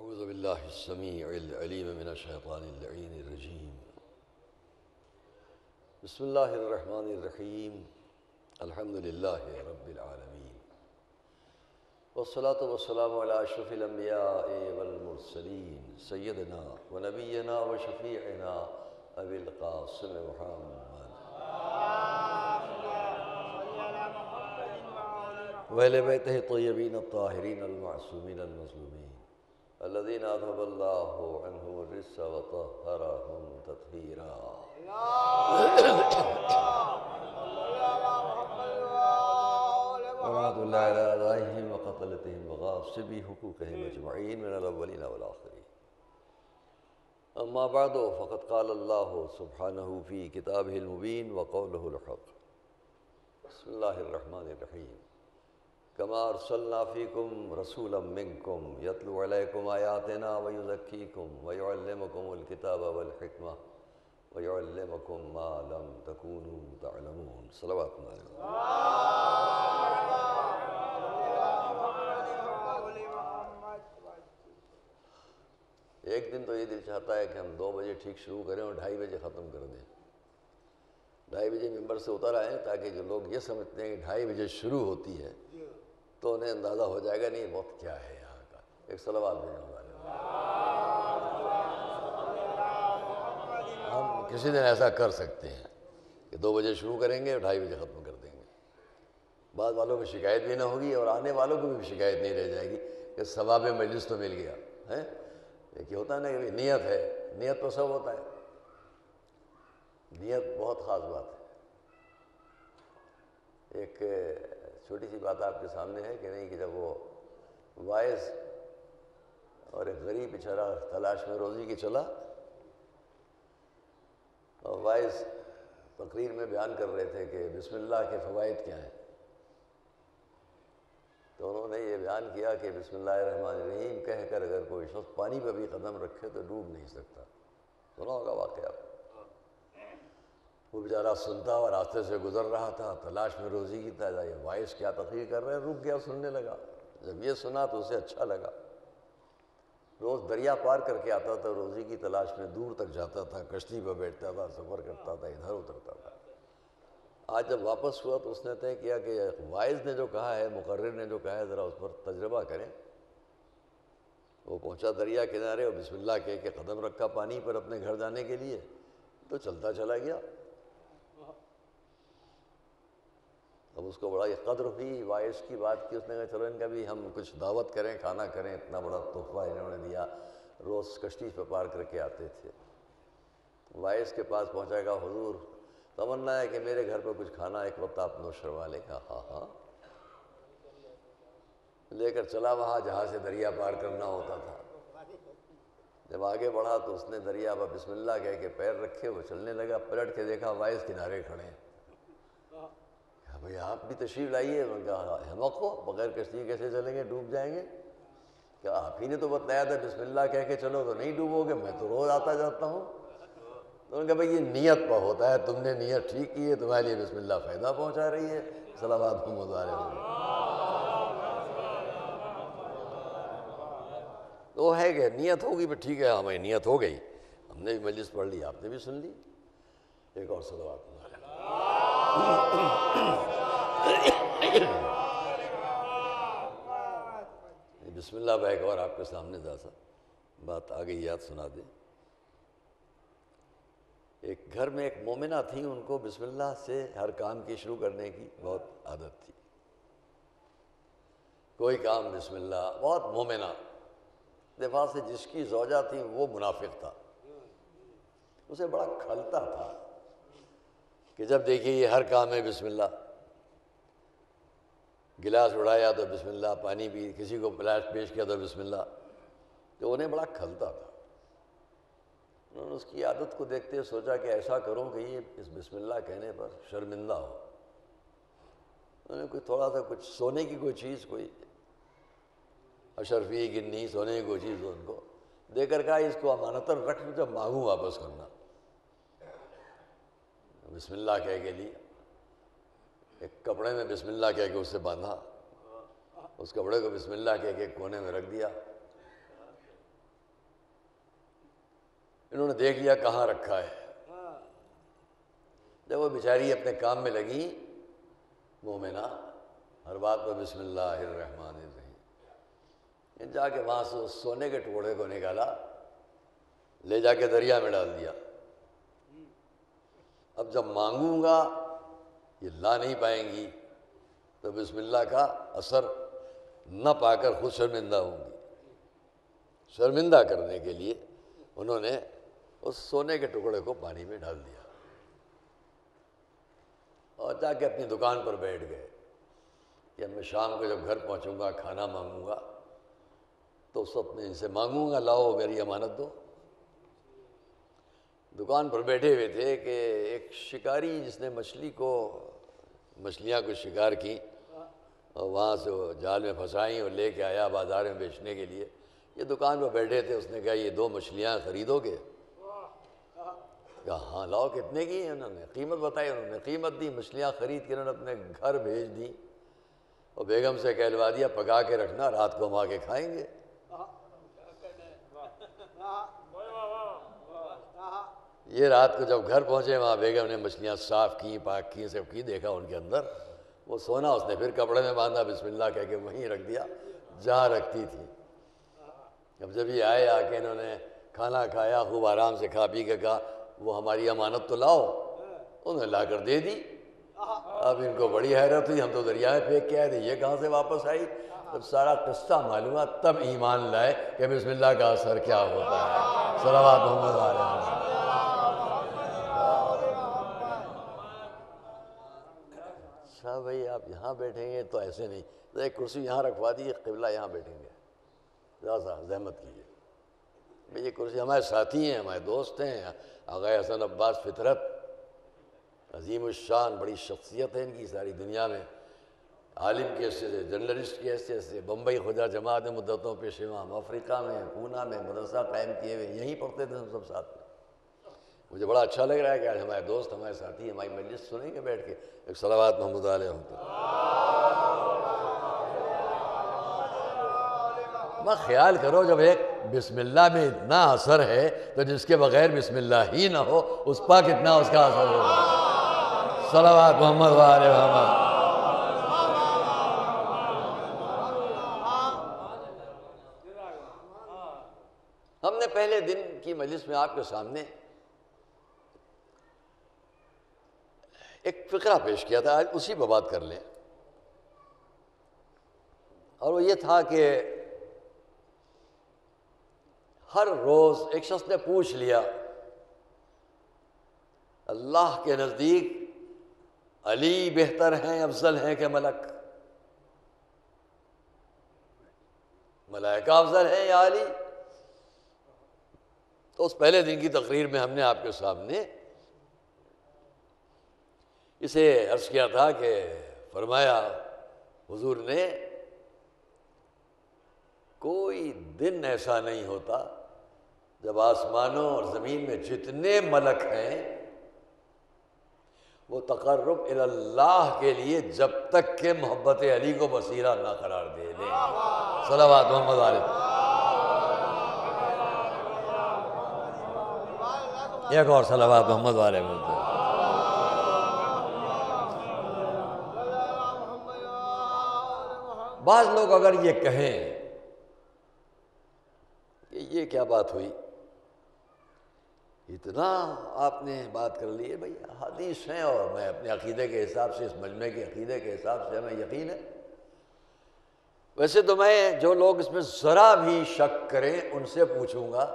أعوذ بالله السميع العليم من الشيطان اللعين الرجيم. بسم الله الرحمن الرحيم. الحمد لله رب العالمين، والصلاة والسلام على أشرف الأنبياء والمرسلين سيدنا ونبينا وشفيعنا أبي القاسم محمد وأهل بيته الطيبين الطاهرين المعصومين المظلومين الذين أذهب الله عنهم الرجس وطهرهم تطهيرا. ورحمة الله على آبائهم وقتلتهم وغاصبي حقوقهم أجمعين من الأولين والآخرين. أما بعد، فقد قال الله سبحانه في كتابه المبين وقوله الحق. بسم الله الرحمن الرحيم. كما أرسلنا فيكم رسولا منكم يتلو عليكم آياتنا ويزكيكم ويعلمكم الكتاب والحكمة ويعلمكم ما لم تكونوا تعلمون. صلوات اللہ. ایک دن تو یہ دل چاہتا ہے کہ ہم 2 بجے ٹھیک شروع کریں اور 2:30 بجے ختم کر دیں. 2:30 بجے ممبر سے اتر آئیں تاکہ جو لوگ یہ سمجھتے ہیں کہ 2:30 بجے شروع ہوتی ہے تو انہیں اندازہ ہو جائے گا نہیں وقت کیا ہے یہاں کا. ایک صلوات بھیجنے والے. ہم کسی دن ایسا کر سکتے ہیں کہ 2 بجے شروع کریں گے اور 2:30 بجے ختم کر دیں گے. بعض والوں کو شکایت بھی نہ ہوگی اور آنے والوں کو بھی شکایت نہیں رہ جائے گی کہ ثواب مجلس تو مل گیا ہے. ایک ہوتا ہے نا کہ نیت ہے، نیت تو سب ہوتا ہے، نیت بہت خاص بات ہے. ایک چھوٹی سی بات آپ کے سامنے ہے کہ نہیں کہ جب وہ وائز اور ایک غریب بیچارہ تلاش میں روزی کی چلا اور وائز تقریر میں بیان کر رہے تھے کہ بسم اللہ کے فوائد کیا ہیں، تو انہوں نے یہ بیان کیا کہ بسم اللہ الرحمن الرحیم کہہ کر اگر کوئی شخص پانی پہ بھی قدم رکھے تو ڈوب نہیں سکتا. سنا ہوگا واقعہ. وہ بیچارہ سنتا اور راستے سے گزر رہا تھا، تلاش میں روزی کی تھا. یہ وائس کیا تقریر کر رہے ہیں، رک گیا، سننے لگا. جب یہ سنا تو اسے اچھا لگا. روز دریا پار کر کے آتا تھا، روزی کی تلاش میں دور تک جاتا تھا، کشتی پہ بیٹھتا تھا، سفر کرتا تھا، ادھر اترتا تھا. آج جب واپس ہوا تو اس نے طے کیا کہ وائز نے جو کہا ہے، مقرر نے جو کہا ہے، ذرا اس پر تجربہ کریں. وہ پہنچا دریا کنارے اور بسم اللہ کہہ کے قدم رکھا پانی پر اپنے گھر جانے کے لیے تو چلتا چلا گیا. اب اس کو بڑا یہ قدر ہوئی، وائس کی بات کی. اس نے کہا چلو ان کا بھی ہم کچھ دعوت کریں، کھانا کریں. اتنا بڑا تحفہ انہوں نے دیا. روز کشتی پہ پار کر کے آتے تھے. وائس کے پاس پہنچائے گا، حضور تمنا ہے کہ میرے گھر پہ کچھ کھانا ایک وقت آپ نوش کروا لیں. کہا ہاں ہاں. لے کر چلا وہاں جہاں سے دریا پار کرنا ہوتا تھا. جب آگے بڑھا تو اس نے دریا پر بسم اللہ کہہ کے پیر رکھے، وہ چلنے لگا. پلٹ کے دیکھا وائس کنارے کھڑے ہیں. بھئی آپ بھی تشریف لائیے. انہوں نے کہا احمق ہو، بغیر کشتی کیسے چلیں گے، ڈوب جائیں گے. کہ آپ ہی نے تو بتایا تھا بسم اللہ کہہ کے چلو تو نہیں ڈوبو گے، میں تو روز آتا جاتا ہوں. تو انہوں نے کہا بھئی یہ نیت پر ہوتا ہے، تم نے نیت ٹھیک کی ہے، تمہارے لیے بسم اللہ فائدہ پہنچا رہی ہے. صلوات کو مظاہرے ہوئے. تو ہے کہ نیت ہوگی پھر ٹھیک ہے. ہماری نیت ہو گئی، ہم نے بھی مجلس پڑھ لی، آپ نے بھی سن لی. ایک اور صلوات بسم اللہ پہ ایک اور آپ کے سامنے ذرا بات آ گئی، یاد سنا دیں. ایک گھر میں ایک مومنہ تھی، ان کو بسم اللہ سے ہر کام کی شروع کرنے کی بہت عادت تھی. کوئی کام بسم اللہ. بہت مومنہ. دفعہ سے جس کی زوجہ تھی وہ منافق تھا، اسے بڑا کھلتا تھا کہ جب دیکھیے یہ ہر کام میں بسم اللہ. گلاس اڑایا تو بسم اللہ، پانی پی، کسی کو پلاس پیش کیا تو بسم اللہ. تو انہیں بڑا کھلتا تھا. انہوں نے اس کی عادت کو دیکھتے سوچا کہ ایسا کروں کہ یہ اس بسم اللہ کہنے پر شرمندہ ہو. انہوں نے کوئی تھوڑا سا کچھ سونے کی کوئی چیز، کوئی اشرفی گنی سونے کی کوئی چیز ان کو دے کر کہا اس کو امانتاً رکھ، جب مانگوں واپس کرنا. بسم اللہ کہہ کے لیا. ایک کپڑے میں بسم اللہ کہہ کے اس سے باندھا، اس کپڑے کو بسم اللہ کہہ کے کونے میں رکھ دیا. انہوں نے دیکھ لیا کہاں رکھا ہے۔ جب وہ بیچاری اپنے کام میں لگی مومنہ، ہر بات پر بسم اللہ الرحمن الرحیم، جا کے وہاں سے اس سونے کے ٹکڑے کو نکالا، لے جا کے دریا میں ڈال دیا۔ اب جب مانگوں گا یہ لا نہیں پائیں گی تو بسم اللہ کا اثر نہ پا کر خود شرمندہ ہوں گی۔ شرمندہ کرنے کے لیے انہوں نے اس سونے کے ٹکڑے کو پانی میں ڈال دیا اور جا کے اپنی دکان پر بیٹھ گئے کہ میں شام کو جب گھر پہنچوں گا کھانا مانگوں گا تو اس وقت میں ان سے مانگوں گا لاؤ میری امانت دو۔ دکان پر بیٹھے ہوئے تھے کہ ایک شکاری جس نے مچھلیاں کو شکار کی اور وہاں سے وہ جال میں پھنسائیں اور لے کے آیا بازار میں بیچنے کے لیے، یہ دکان پر بیٹھے تھے۔ اس نے کہا یہ 2 مچھلیاں خریدو گے؟ کہا ہاں لاؤ۔ کتنے کی ہیں؟ انہوں نے قیمت بتائی، انہوں نے قیمت دی، مچھلیاں خرید کے انہوں نے اپنے گھر بھیج دی اور بیگم سے کہلوا دیا پکا کے رکھنا، رات کو ہم آ کے کھائیں گے۔ یہ رات کو جب گھر پہنچے وہاں بیگم نے مچھلیاں صاف کی، پاک کی، سب کی، دیکھا ان کے اندر وہ سونا، اس نے پھر کپڑے میں باندھا، بسم اللہ کہہ کے وہیں رکھ دیا جہاں رکھتی تھی۔ اب جب یہ آئے، آ کے انہوں نے کھانا کھایا، خوب آرام سے کھا پی کے کہا وہ ہماری امانت تو لاؤ۔ انہوں نے لا کر دے دی۔ اب ان کو بڑی حیرت ہوئی، ہم تو دریا میں پھینک کے آئے تھے، یہ کہاں سے واپس آئی؟ جب سارا قصہ معلوم ہوا تب ایمان لائے کہ بسم اللہ کا اثر کیا ہوتا ہے۔ صلوات محمد علیہ وسلم۔ اچھا بھائی آپ یہاں بیٹھیں گے تو ایسے نہیں، ایک کرسی یہاں رکھوا دی، قبلہ یہاں بیٹھیں گے، ذرا زحمت کیجیے بھئی، یہ کرسی ہمارے ساتھی ہیں، ہمارے دوست ہیں، آغا حسن عباس فطرت، عظیم الشان، بڑی شخصیت ہے ان کی ساری دنیا میں، عالم کے حیثیت سے، جرنلسٹ کے حیثیت سے، بمبئی خدا جماعت میں مدتوں پیش امام، افریقہ میں، پونا میں مدرسہ قائم کیے ہوئے، یہیں پڑھتے تھے ہم سب ساتھ میں۔ مجھے بڑا اچھا لگ رہا ہے کہ آج ہمارے دوست، ہمارے ساتھی ہماری مجلس سنیں گے بیٹھ کے۔ ایک صلوات محمد علیہ وسلم۔ میں خیال کرو جب ایک بسم اللہ میں اتنا اثر ہے تو جس کے بغیر بسم اللہ ہی نہ ہو اس پر کتنا اس کا اثر ہوگا۔ صلوات محمد علیہ وسلم۔ ہم نے پہلے دن کی مجلس میں آپ کے سامنے ایک فقرہ پیش کیا تھا، آج اسی پہ بات کر لیں، اور وہ یہ تھا کہ ہر روز ایک شخص نے پوچھ لیا اللہ کے نزدیک علی بہتر ہیں، افضل ہیں کہ ملک؟ ملائکہ افضل ہیں یا علی؟ تو اس پہلے دن کی تقریر میں ہم نے آپ کے سامنے اسے عرض کیا تھا کہ فرمایا حضور نے کوئی دن ایسا نہیں ہوتا جب آسمانوں اور زمین میں جتنے ملک ہیں وہ تقرب الی اللہ کے لیے جب تک کہ محبت علی کو وسیلہ نہ قرار دے لیں۔ صلوات محمد علیہ۔ ایک اور صلوات محمد علیہ وسلم۔ بعض لوگ اگر یہ کہیں کہ یہ کیا بات ہوئی، اتنا آپ نے بات کر لی ہے، بھئی حدیث ہیں اور میں اپنے عقیدے کے حساب سے، اس مجمع کے عقیدے کے حساب سے ہمیں یقین ہے، ویسے تو میں جو لوگ اس میں ذرا بھی شک کریں ان سے پوچھوں گا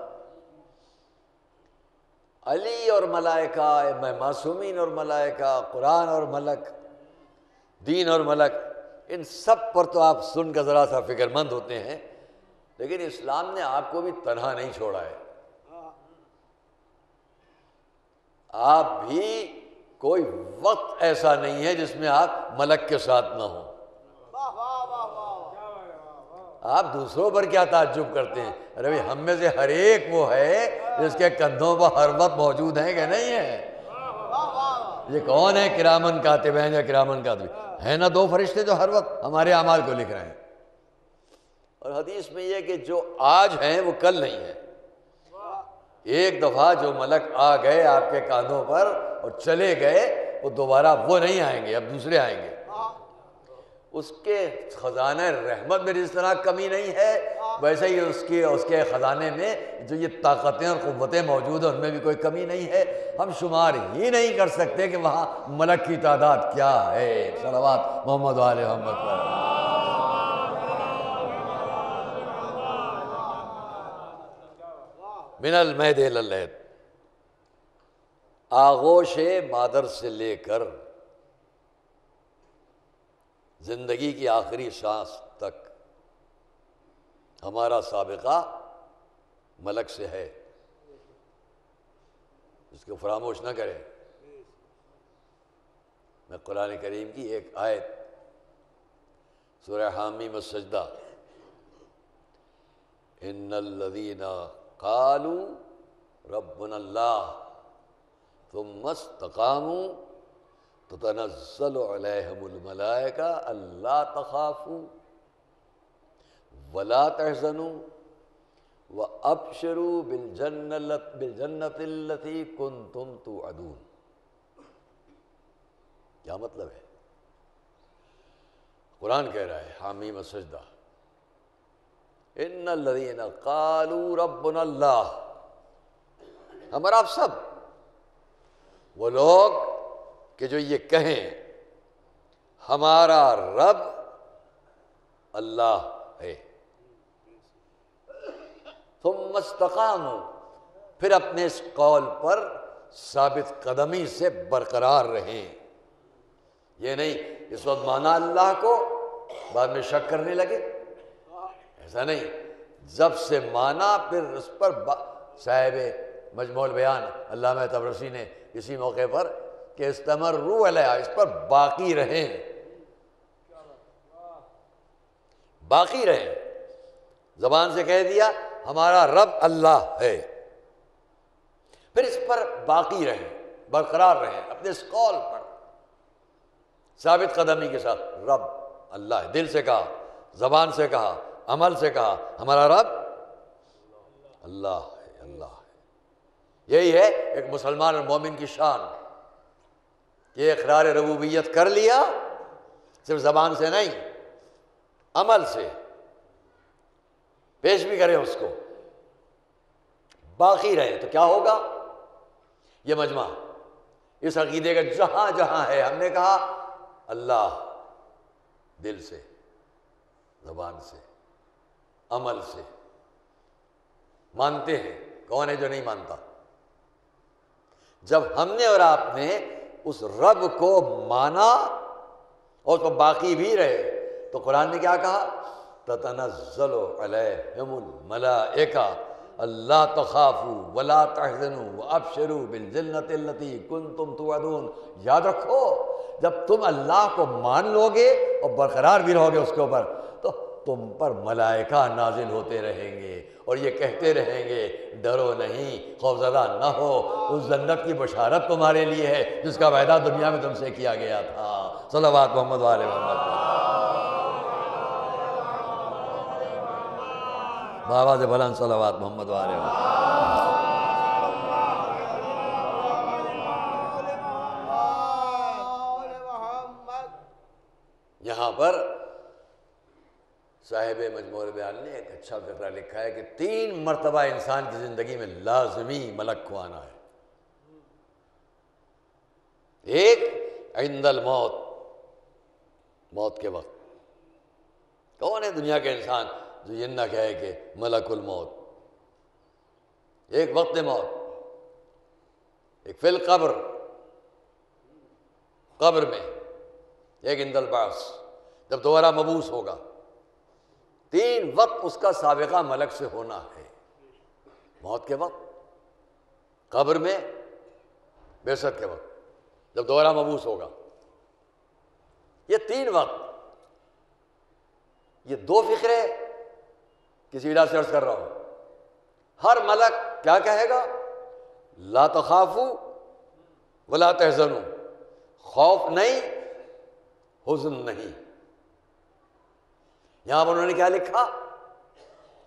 علی اور ملائکہ، میں معصومین اور ملائکہ، قرآن اور ملک، دین اور ملک، ان سب پر تو آپ سن کر ذرا سا فکر مند ہوتے ہیں، لیکن اسلام نے آپ کو بھی تنہا نہیں چھوڑا ہے۔ آپ بھی کوئی وقت ایسا نہیں ہے جس میں آپ ملک کے ساتھ نہ ہوں۔ آپ دوسروں پر کیا تعجب کرتے ہیں؟ ارے بھئی ہم میں سے ہر ایک وہ ہے جس کے کندھوں پر ہر وقت موجود ہیں کہ نہیں ہے؟ یہ کون ہے کرامن کاتبین یا کرامن کاتبین؟ ہے نا 2 فرشتے جو ہر وقت ہمارے اعمال کو لکھ رہے ہیں۔ اور حدیث میں یہ کہ جو آج ہیں وہ کل نہیں ہیں، ایک دفعہ جو ملک آ گئے آپ کے کاندھوں پر اور چلے گئے، وہ دوبارہ وہ نہیں آئیں گے، اب دوسرے آئیں گے۔ اس کے خزانہ رحمت میں جس طرح کمی نہیں ہے، ویسے ہی اس کے خزانے میں جو یہ طاقتیں اور قوتیں موجود ہیں ان میں بھی کوئی کمی نہیں ہے۔ ہم شمار ہی نہیں کر سکتے کہ وہاں ملک کی تعداد کیا ہے۔ صلوات محمد و آل محمد پر۔ من المہد الی اللحد، آغوش مادر سے لے کر زندگی کی آخری سانس تک ہمارا سابقہ ملک سے ہے، اس کو فراموش نہ کریں۔ میں قرآن کریم کی ایک آیت سورہ حامیم السجدہ، ان الذین قالوا ربنا اللہ ثم استقاموا تتنزل علیہم الملائکہ الا تخافوا ولا تحزنوا وابشروا بالجنۃ التی کنتم توعدون۔ کیا مطلب ہے؟ قرآن کہہ رہا ہے حامیم السجدہ، ان الذین قالوا ربنا اللہ، ہم اور آپ سب وہ لوگ کہ جو یہ کہیں ہمارا رب اللہ ہے، ثم استقاموا، پھر اپنے اس قول پر ثابت قدمی سے برقرار رہیں۔ یہ نہیں اس وقت مانا اللہ کو، بعد میں شک کرنے لگے، ایسا نہیں۔ جب سے مانا پھر اس پر صاحب مجموع البیان علامہ طبرسی نے اسی موقع پر کہ استمروا علیہا، اس پر باقی رہیں، باقی رہیں۔ زبان سے کہہ دیا ہمارا رب اللہ ہے، پھر اس پر باقی رہیں، برقرار رہیں اپنے اس قول پر ثابت قدمی کے ساتھ۔ رب اللہ ہے، دل سے کہا، زبان سے کہا، عمل سے کہا ہمارا رب اللہ ہے، اللہ ہے۔ یہی ہے ایک مسلمان اور مومن کی شان، یہ اقرار ربوبیت کر لیا، صرف زبان سے نہیں، عمل سے پیش بھی کرے اس کو، باقی رہے تو کیا ہوگا؟ یہ مجمع اس عقیدے کا جہاں جہاں ہے، ہم نے کہا اللہ دل سے، زبان سے، عمل سے مانتے ہیں، کون ہے جو نہیں مانتا؟ جب ہم نے اور آپ نے اس رب کو مانا اور تو باقی بھی رہے تو قرآن نے کیا کہا؟ تتنزل علیہم الملائکہ اللہ تخافوا ولا تحزنوا وابشروا بالجنۃ التی کنتم توعدون۔ یاد رکھو جب تم اللہ کو مان لو گے اور برقرار بھی رہو گے اس کے اوپر تو تم پر ملائکہ نازل ہوتے رہیں گے اور یہ کہتے رہیں گے ڈرو نہیں، خوفزدہ نہ ہو، اس جنت کی بشارت تمہارے لیے ہے جس کا وعدہ دنیا میں تم سے کیا گیا تھا۔ صلوات محمد و آل محمد۔ بآواز بلند صلوات محمد و آل محمد۔ یہاں پر صاحب مجموع البیان نے ایک اچھا فقرہ لکھا ہے کہ 3 مرتبہ انسان کی زندگی میں لازمی ملک کو آنا ہے۔ ایک عند الموت، موت کے وقت۔ کون ہے دنیا کے انسان جو یہ نہ کہے کہ ملک الموت؟ ایک وقت موت، ایک فی القبر، قبر میں، ایک عند البعث جب دوبارہ مبعوث ہوگا۔ 3 وقت اس کا سابقہ ملک سے ہونا ہے، موت کے وقت، قبر میں، بعثت کے وقت جب دوبارہ مبعوث ہوگا۔ یہ 3 وقت، یہ 2 فقرے کسی وجہ سے عرض کر رہا ہوں۔ ہر ملک کیا کہے گا؟ لا تخافوا ولا تحزنوا، خوف نہیں، حزن نہیں۔ یہاں پر انہوں نے کیا لکھا؟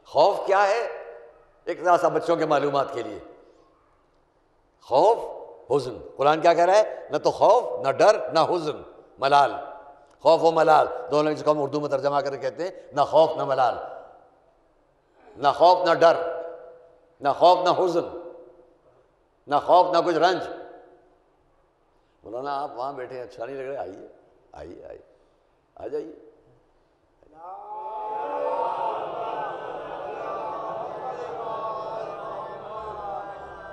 خوف کیا ہے؟ ایک ذرا سا بچوں کے معلومات کے لیے، خوف حزن. قرآن کیا کہہ رہا ہے؟ نہ تو خوف نہ ڈر نہ حزن، ملال. خوف و ملال دونوں جس کو ہم اردو میں ترجمہ کر کے کہتے ہیں، نہ خوف نہ ملال، نہ خوف نہ ڈر، نہ خوف نہ حزن، نہ خوف نہ کچھ رنج. مولانا آپ وہاں بیٹھے ہیں، اچھا نہیں لگ رہا؟ آئیے آئیے آئیے، آ جائیے.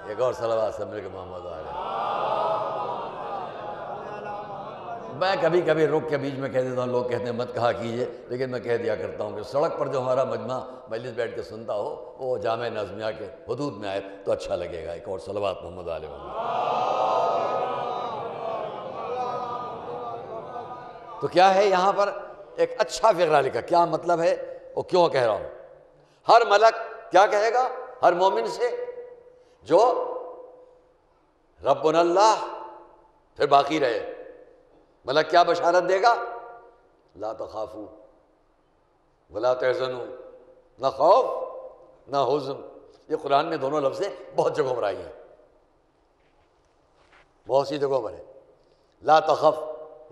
ایک اور صلوات سب مل کے محمد علیہ. میں کبھی کبھی رک کے بیچ میں کہہ دیتا ہوں، لوگ کہتے ہیں مت کہا کیجئے، لیکن میں کہہ دیا کرتا ہوں کہ سڑک پر جو ہمارا مجمع مجلس بیٹھ کے سنتا ہو وہ جامع نظمیہ کے حدود میں آئے تو اچھا لگے گا. ایک اور صلوات محمد علیہ وسلم. تو کیا ہے یہاں پر ایک اچھا فقرہ لکھا، کیا مطلب ہے وہ کیوں کہہ رہا ہوں. ہر ملک کیا کہے گا ہر مومن سے جو ربنا اللہ پھر باقی رہے. ملک کیا بشارت دے گا؟ لا تخافوا ولا تحزنوا، نہ خوف نہ حزن. یہ قرآن میں دونوں لفظیں بہت جگہوں پر آئی ہیں، بہت سی جگہوں پر ہے. لا تخف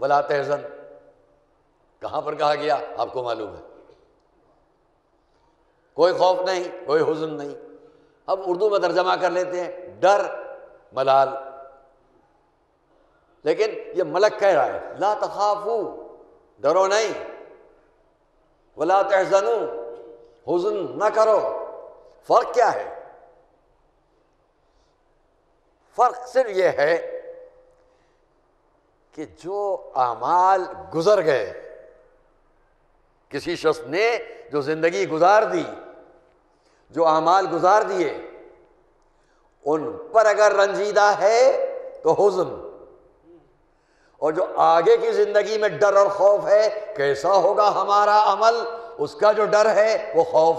ولا تحزن کہاں پر کہا گیا آپ کو معلوم ہے. کوئی خوف نہیں، کوئی حزن نہیں. اب اردو میں ترجمہ کر لیتے ہیں ڈر ملال، لیکن یہ ملک کہہ رہا ہے لا تخافوا، ڈرو نہیں، ولا تحزنوا، حزن نہ کرو. فرق کیا ہے؟ فرق صرف یہ ہے کہ جو اعمال گزر گئے، کسی شخص نے جو زندگی گزار دی، جو اعمال گزار دیے، ان پر اگر رنجیدہ ہے تو حزن، اور جو آگے کی زندگی میں ڈر اور خوف ہے، کیسا ہوگا ہمارا عمل، اس کا جو ڈر ہے وہ خوف.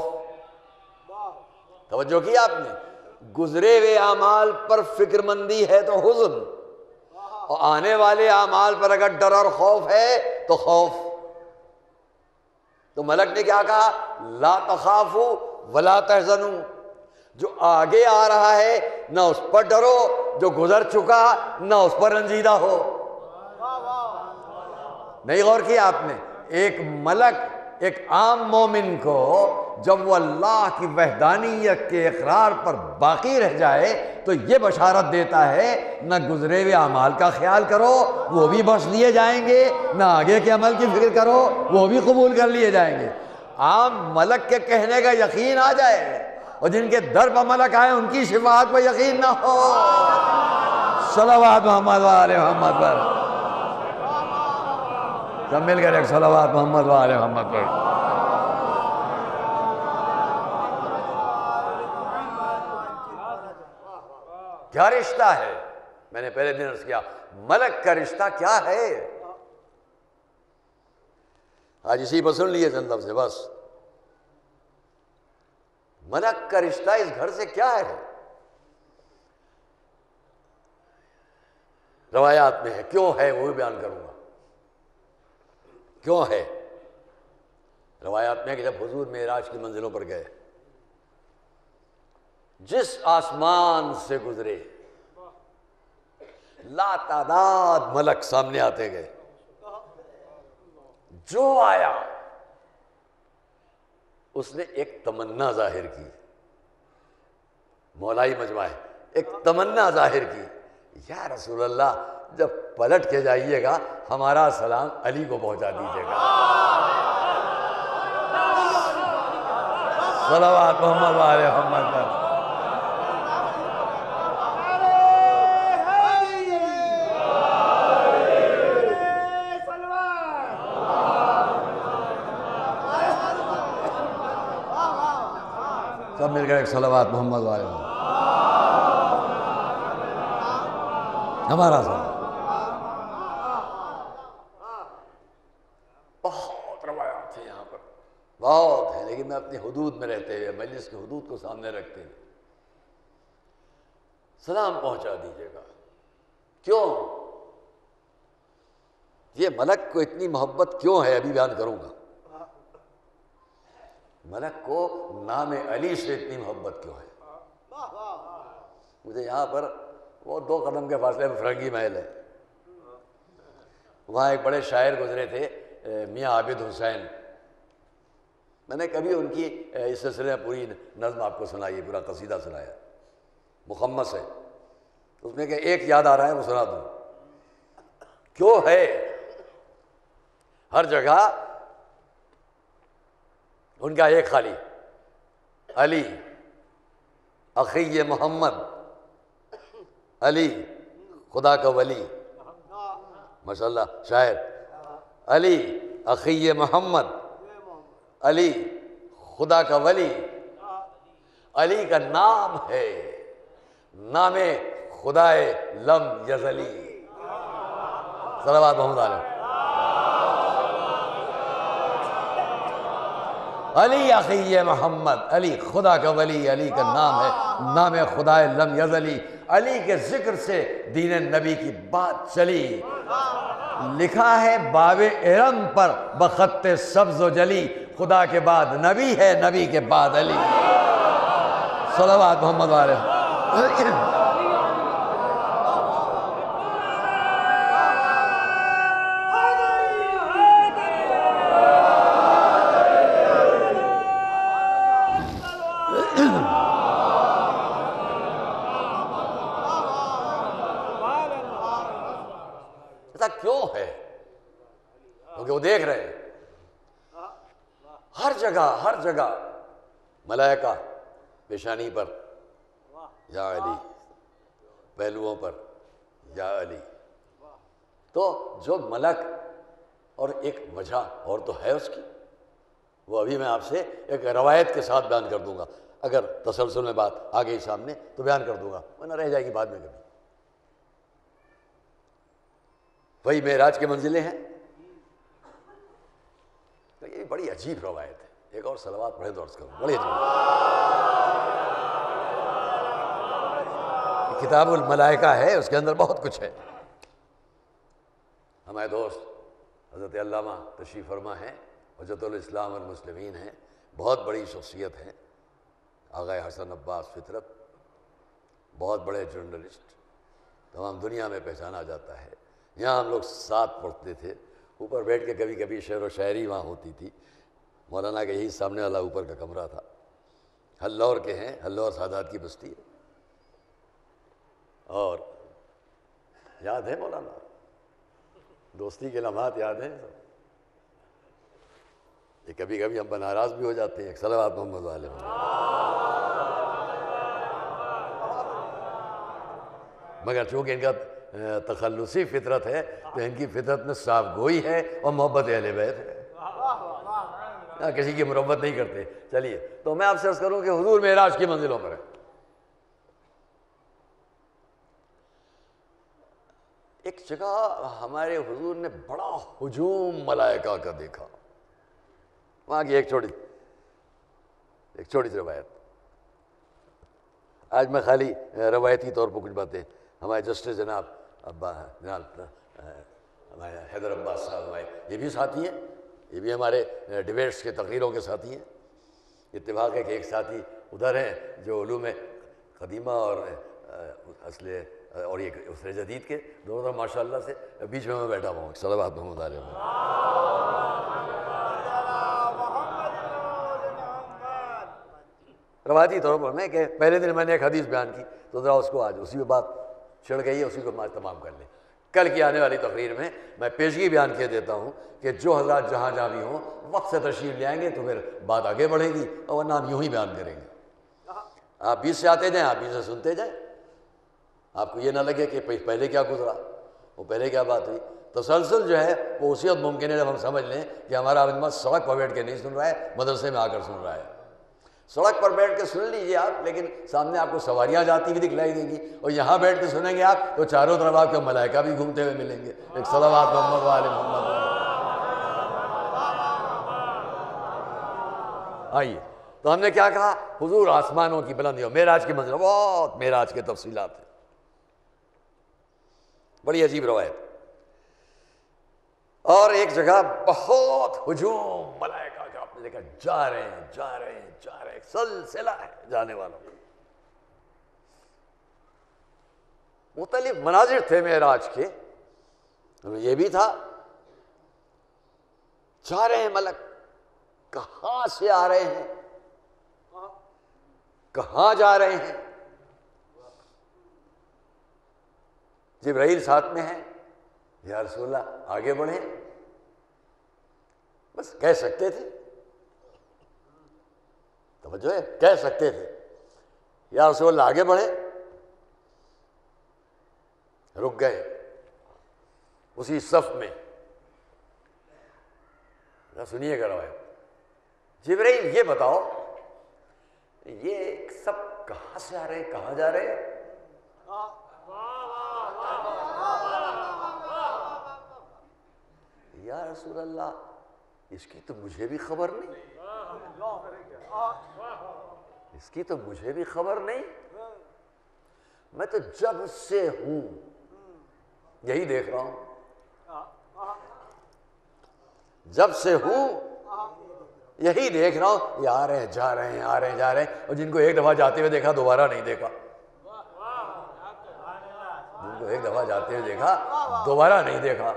توجہ کی آپ نے؟ گزرے ہوئے اعمال پر فکر مندی ہے تو حزن، اور آنے والے اعمال پر اگر ڈر اور خوف ہے تو خوف. تو ملک نے کیا کہا؟ لا تخافوا ولا تحزنوا. جو آگے آ رہا ہے نہ اس پر ڈرو، جو گزر چکا نہ اس پر رنجیدہ ہو. نہیں غور کیا آپ نے؟ ایک ملک ایک عام مومن کو جب وہ اللہ کی وحدانیت کے اقرار پر باقی رہ جائے تو یہ بشارت دیتا ہے نہ گزرے ہوئے اعمال کا خیال کرو وہ بھی بخش دیے جائیں گے، نہ آگے کے عمل کی فکر کرو وہ بھی قبول کر لیے جائیں گے. عام ملک کے کہنے کا یقین آ جائے، اور جن کے در پر ملک آئے ان کی شفاعت پر یقین نہ ہو. صلوات محمد و آل محمد پر. سب مل کر ایک صلوات محمد و آل محمد پر. کیا رشتہ ہے؟ میں نے پہلے دن عرض کیا ملک کا رشتہ کیا ہے. آج اسی پر سن لیے چند لفظ بس. ملک کا رشتہ اس گھر سے کیا ہے؟ روایات میں ہے، کیوں ہے وہ بھی بیان کروں گا. کیوں ہے؟ روایات میں کہ جب حضور معراج کی منزلوں پر گئے، جس آسمان سے گزرے لا تعداد ملک سامنے آتے گئے، جو آیا اس نے ایک تمنا ظاہر کی. مولائی مجمع ہے، ایک تمنا ظاہر کی، یا رسول اللہ جب پلٹ کے جائیے گا ہمارا سلام علی کو پہنچا دیجیے گا. صلوات محمد و آل محمد پر. سب مل کر ایک صلوات محمد و آل محمد. ہمارا سلام. بہت روایات ہیں یہاں پر، بہت ہیں، لیکن میں اپنی حدود میں رہتے ہوئے مجلس کی حدود کو سامنے رکھتے ہوئے سلام پہنچا دیجیے گا. کیوں یہ ملک کو اتنی محبت کیوں ہے ابھی بیان کروں گا. ملک کو نام علی سے اتنی محبت کیوں ہے؟ مجھے یہاں پر وہ 2 قدم کے فاصلے میں فرنگی محل ہے. وہاں ایک بڑے شاعر گزرے تھے میاں عابد حسین. میں نے کبھی ان کی اس سلسلے میں پوری نظم آپ کو سنائی ہے, پورا قصیدہ سنایا, مخمس ہے. اس میں کہ ایک یاد آ رہا ہے وہ سنا دوں. کیوں ہے ہر جگہ ان کا ایک خالی, علی اخی محمد, علی خدا کا ولی, ماشاء اللہ شاعر, علی اخی محمد, علی خدا کا ولی, علی کا نام ہے نام خدائے لم یزلی. صلوات محمد علیہ. علی اخی محمد, علی خدا کا ولی, علی کا نام ہے نام خدائے لم یزلی. علی کے ذکر سے دین نبی کی بات چلی, لکھا ہے باب ارم پر بخط سبز و جلی, خدا کے بعد نبی ہے نبی کے بعد علی. صلوات محمد علیہ. ایسا کیوں ہے؟ کیونکہ وہ دیکھ رہے ہیں ہر جگہ ملائکہ پیشانی پر یا علی, پہلوؤں پر یا علی. تو جو ملک اور ایک وجہ اور تو ہے اس کی, وہ ابھی میں آپ سے ایک روایت کے ساتھ بیان کر دوں گا. اگر تسلسل میں بات آ گئی سامنے تو بیان کر دوں گا, ورنہ رہ جائے گی بعد میں کبھی. وہی معراج کی منزلیں ہیں. تو یہ بڑی عجیب روایت ہے. ایک اور صلوات پڑھے تو عرض کروں, بڑی عجیب. کتاب الملائکہ ہے, اس کے اندر بہت کچھ ہے. ہمارے دوست حضرت علامہ تشریف فرما ہیں, حجت الاسلام والمسلمین ہیں, بہت بڑی شخصیت ہیں. آغا حسن عباس فطرت, بہت بڑے جرنلسٹ, تمام دنیا میں پہچانا جاتا ہے. یہاں ہم لوگ ساتھ پڑھتے تھے, اوپر بیٹھ کے کبھی کبھی شعر و شاعری وہاں ہوتی تھی. مولانا کے یہی سامنے والا اوپر کا کمرہ تھا. ہلور کے ہیں, ہلور سادات کی بستی ہے. اور یاد ہے مولانا, دوستی کے لمحات یاد ہیں. یہ کبھی کبھی ہم ناراض بھی ہو جاتے ہیں. صلوات محمد علیہ. مگر چونکہ ان کا تخلصی فطرت ہے تو ان کی فطرت میں صاف گوئی ہے اور محبت اہل بیت ہے. کسی کی مربت نہیں کرتے. چلیے, تو میں آپ سے عرض کروں کہ حضور معراج کی منزلوں پر ہے. ایک جگہ ہمارے حضور نے بڑا ہجوم ملائکہ کا دیکھا. وہاں کی ایک چھوٹی سی روایت. آج میں خالی روایتی طور پر کچھ باتیں. ہمارے جسٹس جناب ہمارے حیدر عباس صاحب, ہمارے یہ بھی ساتھی ہیں, یہ بھی ہمارے ڈیبیٹس کے تقریروں کے ساتھی ہیں. اتفاق ہے کہ ایک ساتھی ادھر ہیں جو علوم قدیمہ اور اصل اور یہ عصر جدید کے دونوں ماشاء اللہ سے, بیچ میں بیٹھا ہوا ہوں. صلوات محمد علیہ. روایتی طور پر میں کہ پہلے دن میں نے ایک حدیث بیان کی تو ذرا اس کو آج اسی پہ بات چھڑ گئی ہے, اسی کو آج تمام کر لیں. کل کی آنے والی تقریر میں پیشگی بیان کیے دیتا ہوں کہ جو حضرات جہاں بھی ہوں وقت سے تشریف لے آئیں گے تو پھر بات آگے بڑھے گی, اور ورنہ ہم یوں ہی بیان کریں گے. آپ بیچ سے آتے جائیں, آپ بیچ سے سنتے جائیں. آپ کو یہ نہ لگے کہ پہلے کیا گزرا, وہ پہلے کیا بات ہوئی. تسلسل جو ہے وہ اسی وقت ممکن ہے جب ہم سمجھ لیں کہ ہمارا آدمی سڑک پر بیٹھ کے نہیں سن رہا ہے, مدرسے میں آ کر سن رہا ہے. سڑک پر بیٹھ کے سن لیجیے آپ, لیکن سامنے آپ کو سواریاں جاتی ہوئی دکھلائی دیں گی, اور یہاں بیٹھ کے سنیں گے آپ تو چاروں طرف آپ کے ملائکہ بھی گھومتے ہوئے ملیں گے. ایک صلوات محمد وآل محمد. آئیے, تو ہم نے کیا کہا, حضور آسمانوں کی بلندیوں, معراج کی منزل, بہت معراج کے تفصیلات ہیں. بڑی عجیب روایت. اور ایک جگہ بہت ہجوم ملائکہ کا, آپ نے دیکھا جا رہے ہیں, سلسلہ ہے جانے والوں کا. مختلف مناظر تھے معراج کے. یہ بھی تھا جا رہے ہیں ملک, کہاں سے آ رہے ہیں, کہاں جا رہے ہیں. جبرائیل ساتھ میں ہے, یا رسول اللہ آگے بڑھیں. بس کہہ سکتے تھے, توجہ ہے, کہہ سکتے تھے یا رسول اللہ آگے بڑھیں. رک گئے اسی صف میں. سنیے گا روایت, جبرائیل یہ بتاؤ یہ سب کہاں سے آ رہے ہیں, کہاں جا رہے ہیں؟ یا رسول اللہ اس کی تو مجھے بھی خبر نہیں, اس کی تو مجھے بھی خبر نہیں. میں تو جب سے ہوں یہی دیکھ رہا ہوں, جب سے ہوں یہی دیکھ رہا ہوں. یہ آ رہے ہیں جا رہے ہیں, آ رہے ہیں جا رہے ہیں, اور جن کو ایک دفعہ جاتے ہوئے دیکھا دوبارہ نہیں دیکھا, جن کو ایک دفعہ جاتے ہوئے دیکھا دوبارہ نہیں دیکھا.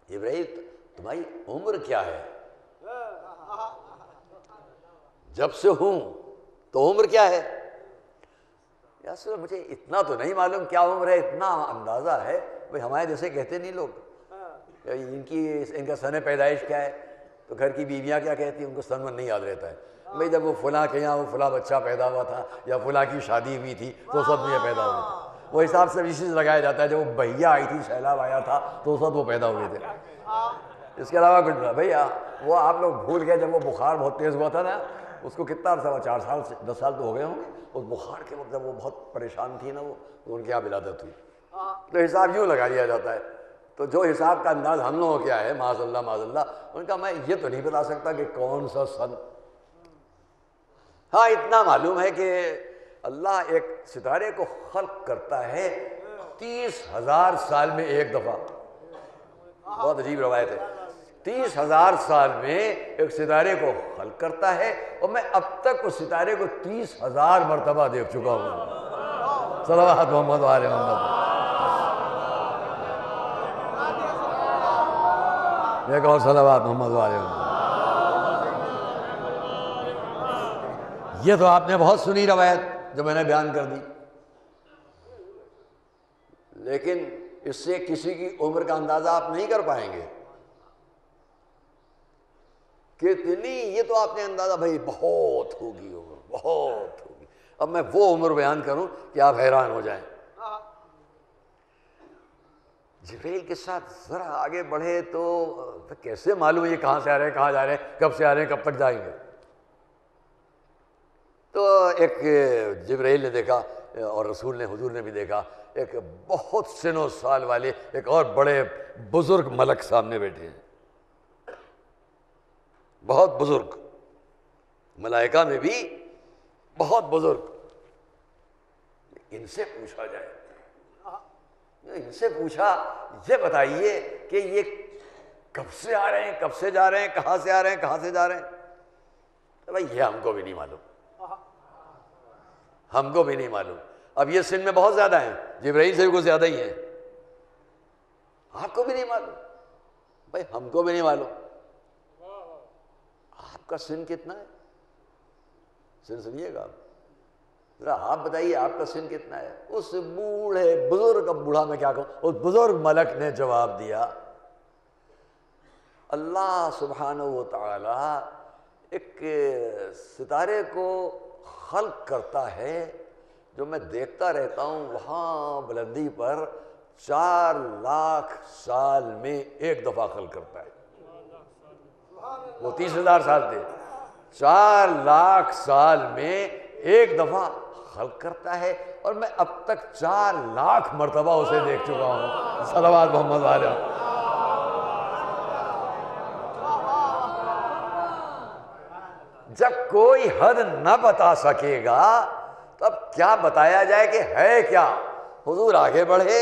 ابراہیم تمہاری عمر کیا ہے؟ جب سے ہوں تو عمر کیا ہے؟ یا سر مجھے اتنا تو نہیں معلوم کیا عمر ہے, اتنا اندازہ ہے. بھائی ہمارے جیسے کہتے نہیں لوگ, ان کا سن پیدائش کیا ہے, تو گھر کی بیویاں کیا کہتی ہیں, ان کو سن نہیں یاد رہتا ہے. بھائی جب وہ فلاں کے یہاں وہ فلاں بچہ پیدا ہوا تھا یا فلاں کی شادی ہوئی تھی تو سب میں یہ پیدا ہوئے تھے. وہ حساب سے اسی سے لگایا جاتا ہے. جب وہ بہیا آئی تھی, سیلاب آیا تھا تو سب وہ پیدا ہوئے تھے. اس کے علاوہ کچھ نہیں. بھیا وہ آپ لوگ بھول گئے جب وہ بخار بہت تیز ہوا تھا نا, اس کو کتنا عرصہ ہوا, 4 سال سے 10 سال تو ہو گئے ہوں گے. اس بخار کے وقت جب وہ بہت پریشان تھی نا, وہ تو ان کے یہاں ولادت ہوئی. تو حساب یوں لگا لیا جاتا ہے. تو جو حساب کا انداز ہم لوگوں کو کیا ہے, معاذ اللہ معاذ اللہ, ان کا میں یہ تو نہیں بتا سکتا کہ کون سا سن. ہاں اتنا معلوم ہے کہ اللہ ایک ستارے کو خلق کرتا ہے 30,000 سال میں ایک دفعہ. بہت عجیب روایت ہے. 30,000 سال میں ایک ستارے کو خلق کرتا ہے, اور میں اب تک اس ستارے کو 30,000 مرتبہ دیکھ چکا ہوں. صلوات محمد علیہ محمد. ایک اور صلوات محمد علیہ محمد. یہ تو آپ نے بہت سنی روایت جو میں نے بیان کر دی, لیکن اس سے کسی کی عمر کا اندازہ آپ نہیں کر پائیں گے. کتنی, یہ تو آپ نے اندازہ بھائی بہت ہوگی عمر, بہت ہوگی. اب میں وہ عمر بیان کروں کہ آپ حیران ہو جائیں. جبرائیل کے ساتھ ذرا آگے بڑھے تو کیسے معلوم یہ کہاں سے آ رہے ہیں, کہاں جا رہے ہیں, کب سے آ رہے ہیں, کب تک جائیں گے. تو ایک جبرائیل نے دیکھا اور رسول نے, حضور نے بھی دیکھا, ایک بہت سن و سال والے ایک اور بڑے بزرگ ملک سامنے بیٹھے ہیں. بہت بزرگ, ملائکہ میں بھی بہت بزرگ. ان سے پوچھا جائے, ان سے پوچھا یہ بتائیے کہ یہ کب سے آ رہے ہیں, کب سے جا رہے ہیں, کہاں سے آ رہے ہیں, کہاں سے جا رہے ہیں. تو بھائی یہ ہم کو بھی نہیں معلوم, ہم کو بھی نہیں معلوم. اب یہ سن میں بہت زیادہ ہیں, جبرائیل سے بھی کچھ زیادہ ہی ہیں. آپ کو بھی نہیں معلوم, بھائی ہم کو بھی نہیں معلوم. آپ کا سن کتنا ہے؟ سن سنیے گا ذرا, آپ بتائیے آپ کا سن کتنا ہے؟ اس بوڑھے بزرگ, اب بوڑھا میں کیا کہوں, اس بزرگ ملک نے جواب دیا, اللہ سبحانہ و تعالی ایک ستارے کو خلق کرتا ہے جو میں دیکھتا رہتا ہوں, وہاں بلندی پر 4 لاکھ سال میں ایک دفعہ خلق کرتا ہے. وہ 30,000 سال تھے, 4 لاکھ سال میں ایک دفعہ خلق کرتا ہے, اور میں اب تک 4 لاکھ مرتبہ اسے دیکھ چکا ہوں. صلوات محمد علیہ. جب کوئی حد نہ بتا سکے گا تو اب کیا بتایا جائے کہ ہے کیا. حضور آگے بڑھے,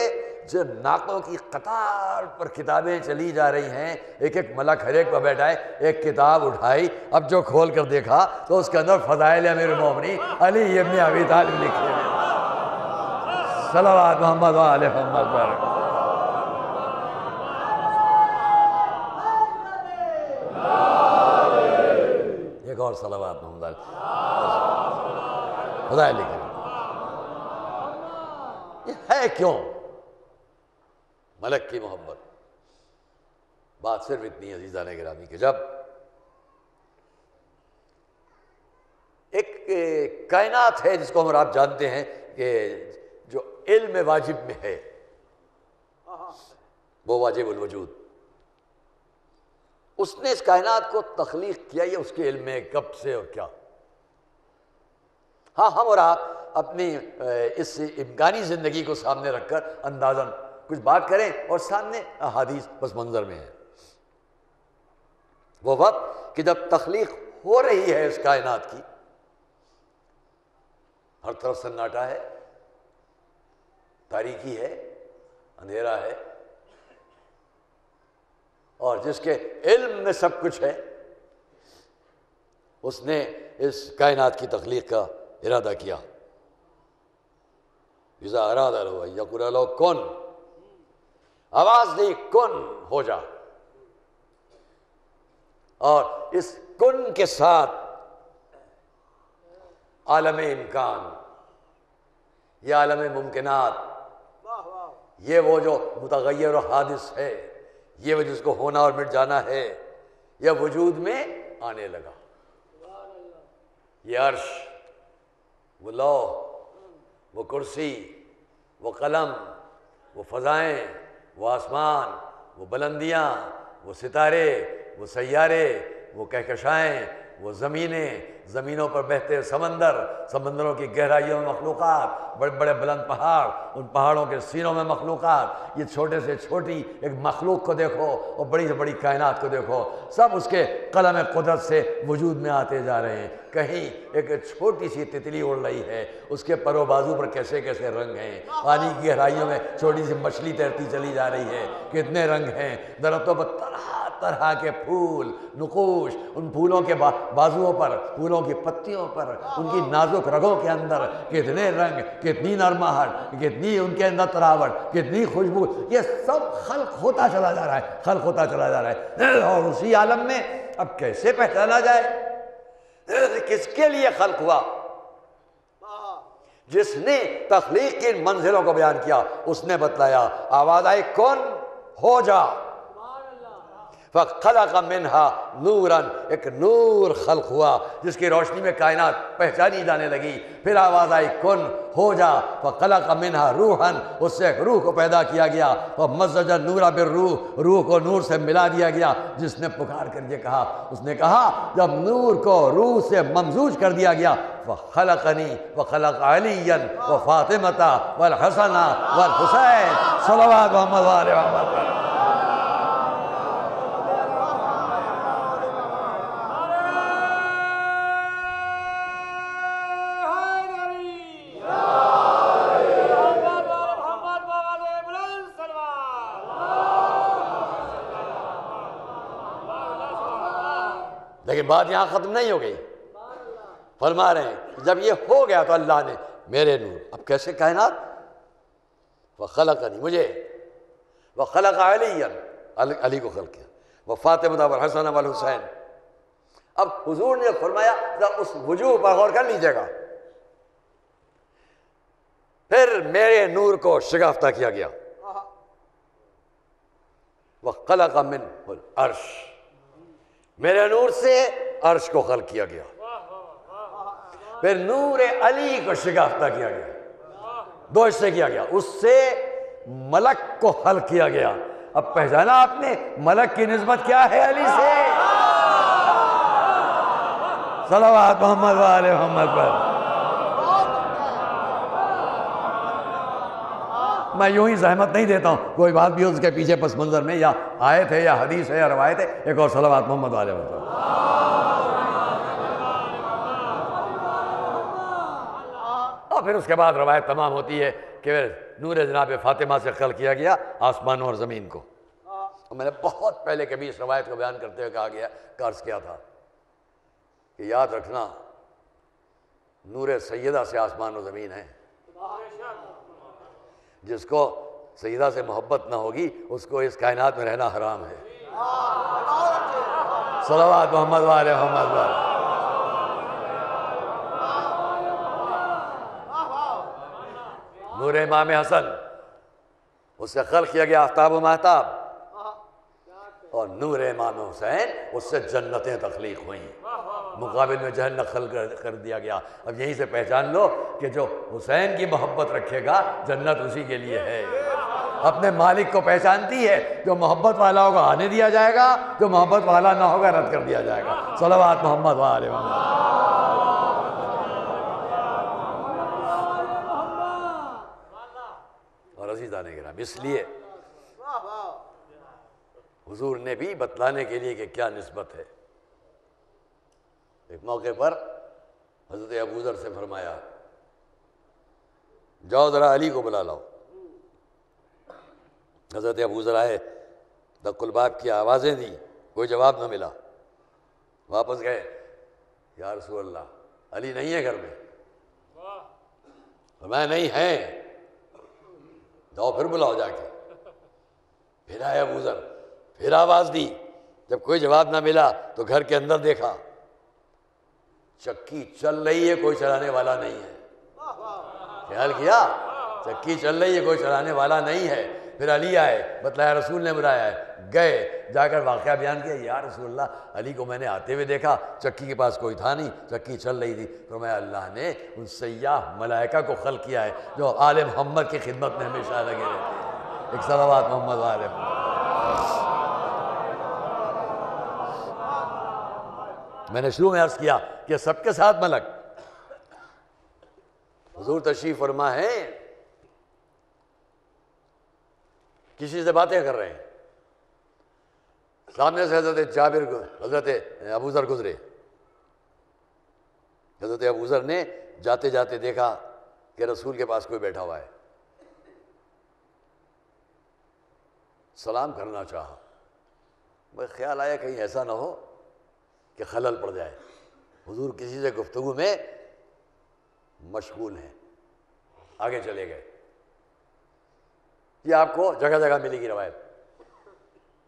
جو ناکوں کی قطار پر کتابیں چلی جا رہی ہیں, ایک ایک ملک ہر ایک پر بیٹھا ہے, ایک کتاب اٹھائی, اب جو کھول کر دیکھا تو اس کے اندر فضائل امیر المومنین علی ابن ابی طالب لکھے ہیں. صلوات محمد و آل محمد پر۔ ایک اور صلوات محمد خدا لکھے۔ یہ ہے کیوں ملک کی محبت؟ بات صرف اتنی عزیزان گرامی کہ جب ایک کائنات ہے جس کو ہم اور آپ جانتے ہیں کہ جو علم واجب میں ہے، وہ واجب الوجود، اس نے اس کائنات کو تخلیق کیا، یہ اس کے علم میں کب سے اور کیا۔ ہاں ہم اور آپ اپنی اس امکانی زندگی کو سامنے رکھ کر اندازاً کچھ بات کریں اور سامنے احادیث پس منظر میں ہے۔ وہ وقت کہ جب تخلیق ہو رہی ہے اس کائنات کی، ہر طرف سناٹا ہے، تاریکی ہے، اندھیرا ہے، اور جس کے علم میں سب کچھ ہے، اس نے اس کائنات کی تخلیق کا ارادہ کیا۔ اذا اراد له ان یقول له کن، آواز دی کن، ہو جا، اور اس کن کے ساتھ عالم امکان، یہ عالم ممکنات، یہ وہ جو متغیر و حادث ہے، یہ وہ جس کو ہونا اور مٹ جانا ہے، یہ وجود میں آنے لگا۔ یہ عرش، وہ لوح، وہ کرسی، وہ قلم، وہ فضائیں، وہ آسمان، وہ بلندیاں، وہ ستارے، وہ سیارے، وہ کہکشائیں، وہ زمینیں، زمینوں پر بہتے سمندر، سمندروں کی گہرائیوں میں مخلوقات، بڑے بڑے بلند پہاڑ، ان پہاڑوں کے سینوں میں مخلوقات، یہ چھوٹے سے چھوٹی ایک مخلوق کو دیکھو اور بڑی سے بڑی کائنات کو دیکھو، سب اس کے قلم قدرت سے وجود میں آتے جا رہے ہیں۔ کہیں ایک چھوٹی سی تتلی اڑ رہی ہے، اس کے پر و بازو پر کیسے کیسے رنگ ہیں، پانی کی گہرائیوں میں چھوٹی سی مچھلی تیرتی چلی جا رہی ہے، کتنے رنگ ہیں، درختوں پر طرح طرح کے پھول، نقوش، ان پھولوں کے بازوؤں پر، پھولوں کی پتیوں پر، ان کی نازک رگوں کے اندر کتنے رنگ، کتنی نرماہٹ، کتنی ان کے اندر تراوٹ، کتنی خوشبو، یہ سب خلق ہوتا چلا جا رہا ہے، خلق ہوتا چلا جا رہا ہے۔ اور اسی عالم میں اب کیسے پہچانا جائے کس کے لیے خلق ہوا؟ جس نے تخلیق کی منزلوں کو بیان کیا، اس نے بتلایا، آواز آئی کن، ہو جا، فَخَلَقَ مِنْهَا نُورًا، ایک نور خلق ہوا جس کی روشنی میں کائنات پہچانی جانے لگی۔ پھر آواز آئی کن، ہو جا، فَخَلَقَ مِنْهَا رُوحًا، اس سے ایک روح کو پیدا کیا گیا، وَمَزَّجَ النُّورَ بِالرُّوحِ، روح کو نور سے ملا دیا گیا۔ جس نے پکار کر یہ کہا، اس نے کہا جب نور کو روح سے ممزوج کر دیا گیا، وَخَلَقَنِي وَخَلَقَ عَلِيًّا وَفَاطِمَةَ وَالْحَسَنَ وَالْحُسَيْنَ، صلوات محمد و آل محمد۔ لیکن بات یہاں ختم نہیں ہو گئی، فرما رہے ہیں جب یہ ہو گیا تو اللہ نے میرے نور، اب کیسے کائنات؟ وَخَلَقَنِي، مجھے، وَخَلَقَ عَلِيًّا، علی کو خلق کیا، وَفَاطِمَةَ وَالْحَسَنَ وَالْحُسَيْنَ۔ اب حضور نے فرمایا اس وجوہ پر غور کر لیجئے گا، پھر میرے نور کو شگافتہ کیا گیا، وَخَلَقَ مِنْهُ الْعَرْشَ، میرے نور سے عرش کو خلق کیا گیا، پھر نور علی کو شگافتہ کیا گیا، دو حصے کیا گیا، اس سے ملک کو خلق کیا گیا۔ اب پہچانا آپ نے ملک کی نسبت کیا ہے علی سے؟ صلوات محمد و آل محمد پر۔ میں یوں ہی زحمت نہیں دیتا ہوں، کوئی بات بھی ہو اس کے پیچھے پس منظر میں یا آیت ہے یا حدیث ہے یا روایت ہے، ایک اور صلوات محمد و آل محمد۔ اور پھر اس کے بعد روایت تمام ہوتی ہے کہ نور جناب فاطمہ سے خلق کیا گیا آسمانوں اور زمین کو۔ اور میں نے بہت پہلے کبھی اس روایت کو بیان کرتے ہوئے کہا گیا، عرض کیا تھا کہ یاد رکھنا نور سیدہ سے آسمان و زمین ہے، جس کو سیدہ سے محبت نہ ہوگی اس کو اس کائنات میں رہنا حرام ہے۔ صلوات محمد والے محمد والے۔ نور امام حسن، اس سے خلق کیا گیا آفتاب و مہتاب، اور نور امام حسین اس سے جنتیں تخلیق ہوئیں، مقابل میں جہنم خلق کر دیا گیا۔ اب یہیں سے پہچان لو کہ جو حسین کی محبت رکھے گا جنت اسی کے لیے ہے۔ اپنے مالک کو پہچانتی ہے، جو محبت والا ہوگا آنے دیا جائے گا، جو محبت والا نہ ہوگا رد کر دیا جائے گا۔ صلوات محمد وآلہ محمد۔ اور عزیزان کرام، اس لیے حضور نے بھی بتلانے کے لیے کہ کیا نسبت ہے، ایک موقع پر حضرت ابوذر سے فرمایا جاؤ ذرا علی کو بلا لاؤ۔ حضرت ابوذر آئے، دق الباب کی آوازیں دی، کوئی جواب نہ ملا، واپس گئے، یا رسول اللہ علی نہیں ہے گھر میں؟ فرمایا نہیں ہے، جاؤ پھر بلاؤ جا کے۔ پھر آئے ابوذر، پھر آواز دی، جب کوئی جواب نہ ملا تو گھر کے اندر دیکھا، چکی چل رہی ہے، کوئی چلانے والا نہیں ہے۔ خیال کیا، چکی چل رہی ہے، کوئی چلانے والا نہیں ہے۔ پھر علی آئے، بتلایا رسول نے بلایا ہے، گئے، جا کر واقعہ بیان کیا، یا رسول اللہ علی کو میں نے آتے ہوئے دیکھا، چکی کے پاس کوئی تھا نہیں، چکی چل رہی تھی۔ فرمایا اللہ نے ان سیاح ملائکہ کو خلق کیا ہے جو آل محمد کی خدمت میں ہمیشہ لگے رہتے ہیں۔ ایک صلوات محمد والے محمد۔ میں نے شروع میں عرض کیا کہ سب کے ساتھ ملک، حضور تشریف فرما ہے، کسی سے باتیں کر رہے ہیں، سامنے سے حضرت ابوذر گزرے، حضرت ابوذر نے جاتے جاتے دیکھا کہ رسول کے پاس کوئی بیٹھا ہوا ہے، سلام کرنا چاہا، میں خیال آیا کہیں ایسا نہ ہو کہ خلل پڑ جائے، حضور کسی سے گفتگو میں مشغول ہیں، آگے چلے گئے۔ یہ آپ کو جگہ جگہ ملے گی روایت۔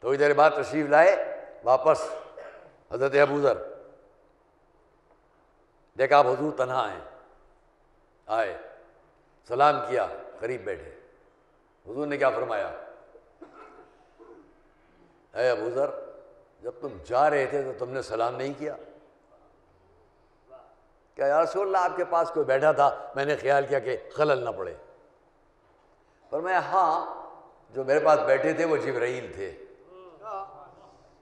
تھوڑی دیر بعد تشریف لائے واپس حضرت ابوذر، دیکھا آپ حضور تنہا ہیں، آئے سلام کیا، قریب بیٹھے۔ حضور نے کیا فرمایا، اے ابوذر جب تم جا رہے تھے تو تم نے سلام نہیں کیا؟ کہ یا رسول اللہ آپ کے پاس کوئی بیٹھا تھا، میں نے خیال کیا کہ خلل نہ پڑے۔ فرمایا ہاں، جو میرے پاس بیٹھے تھے وہ جبرائیل تھے،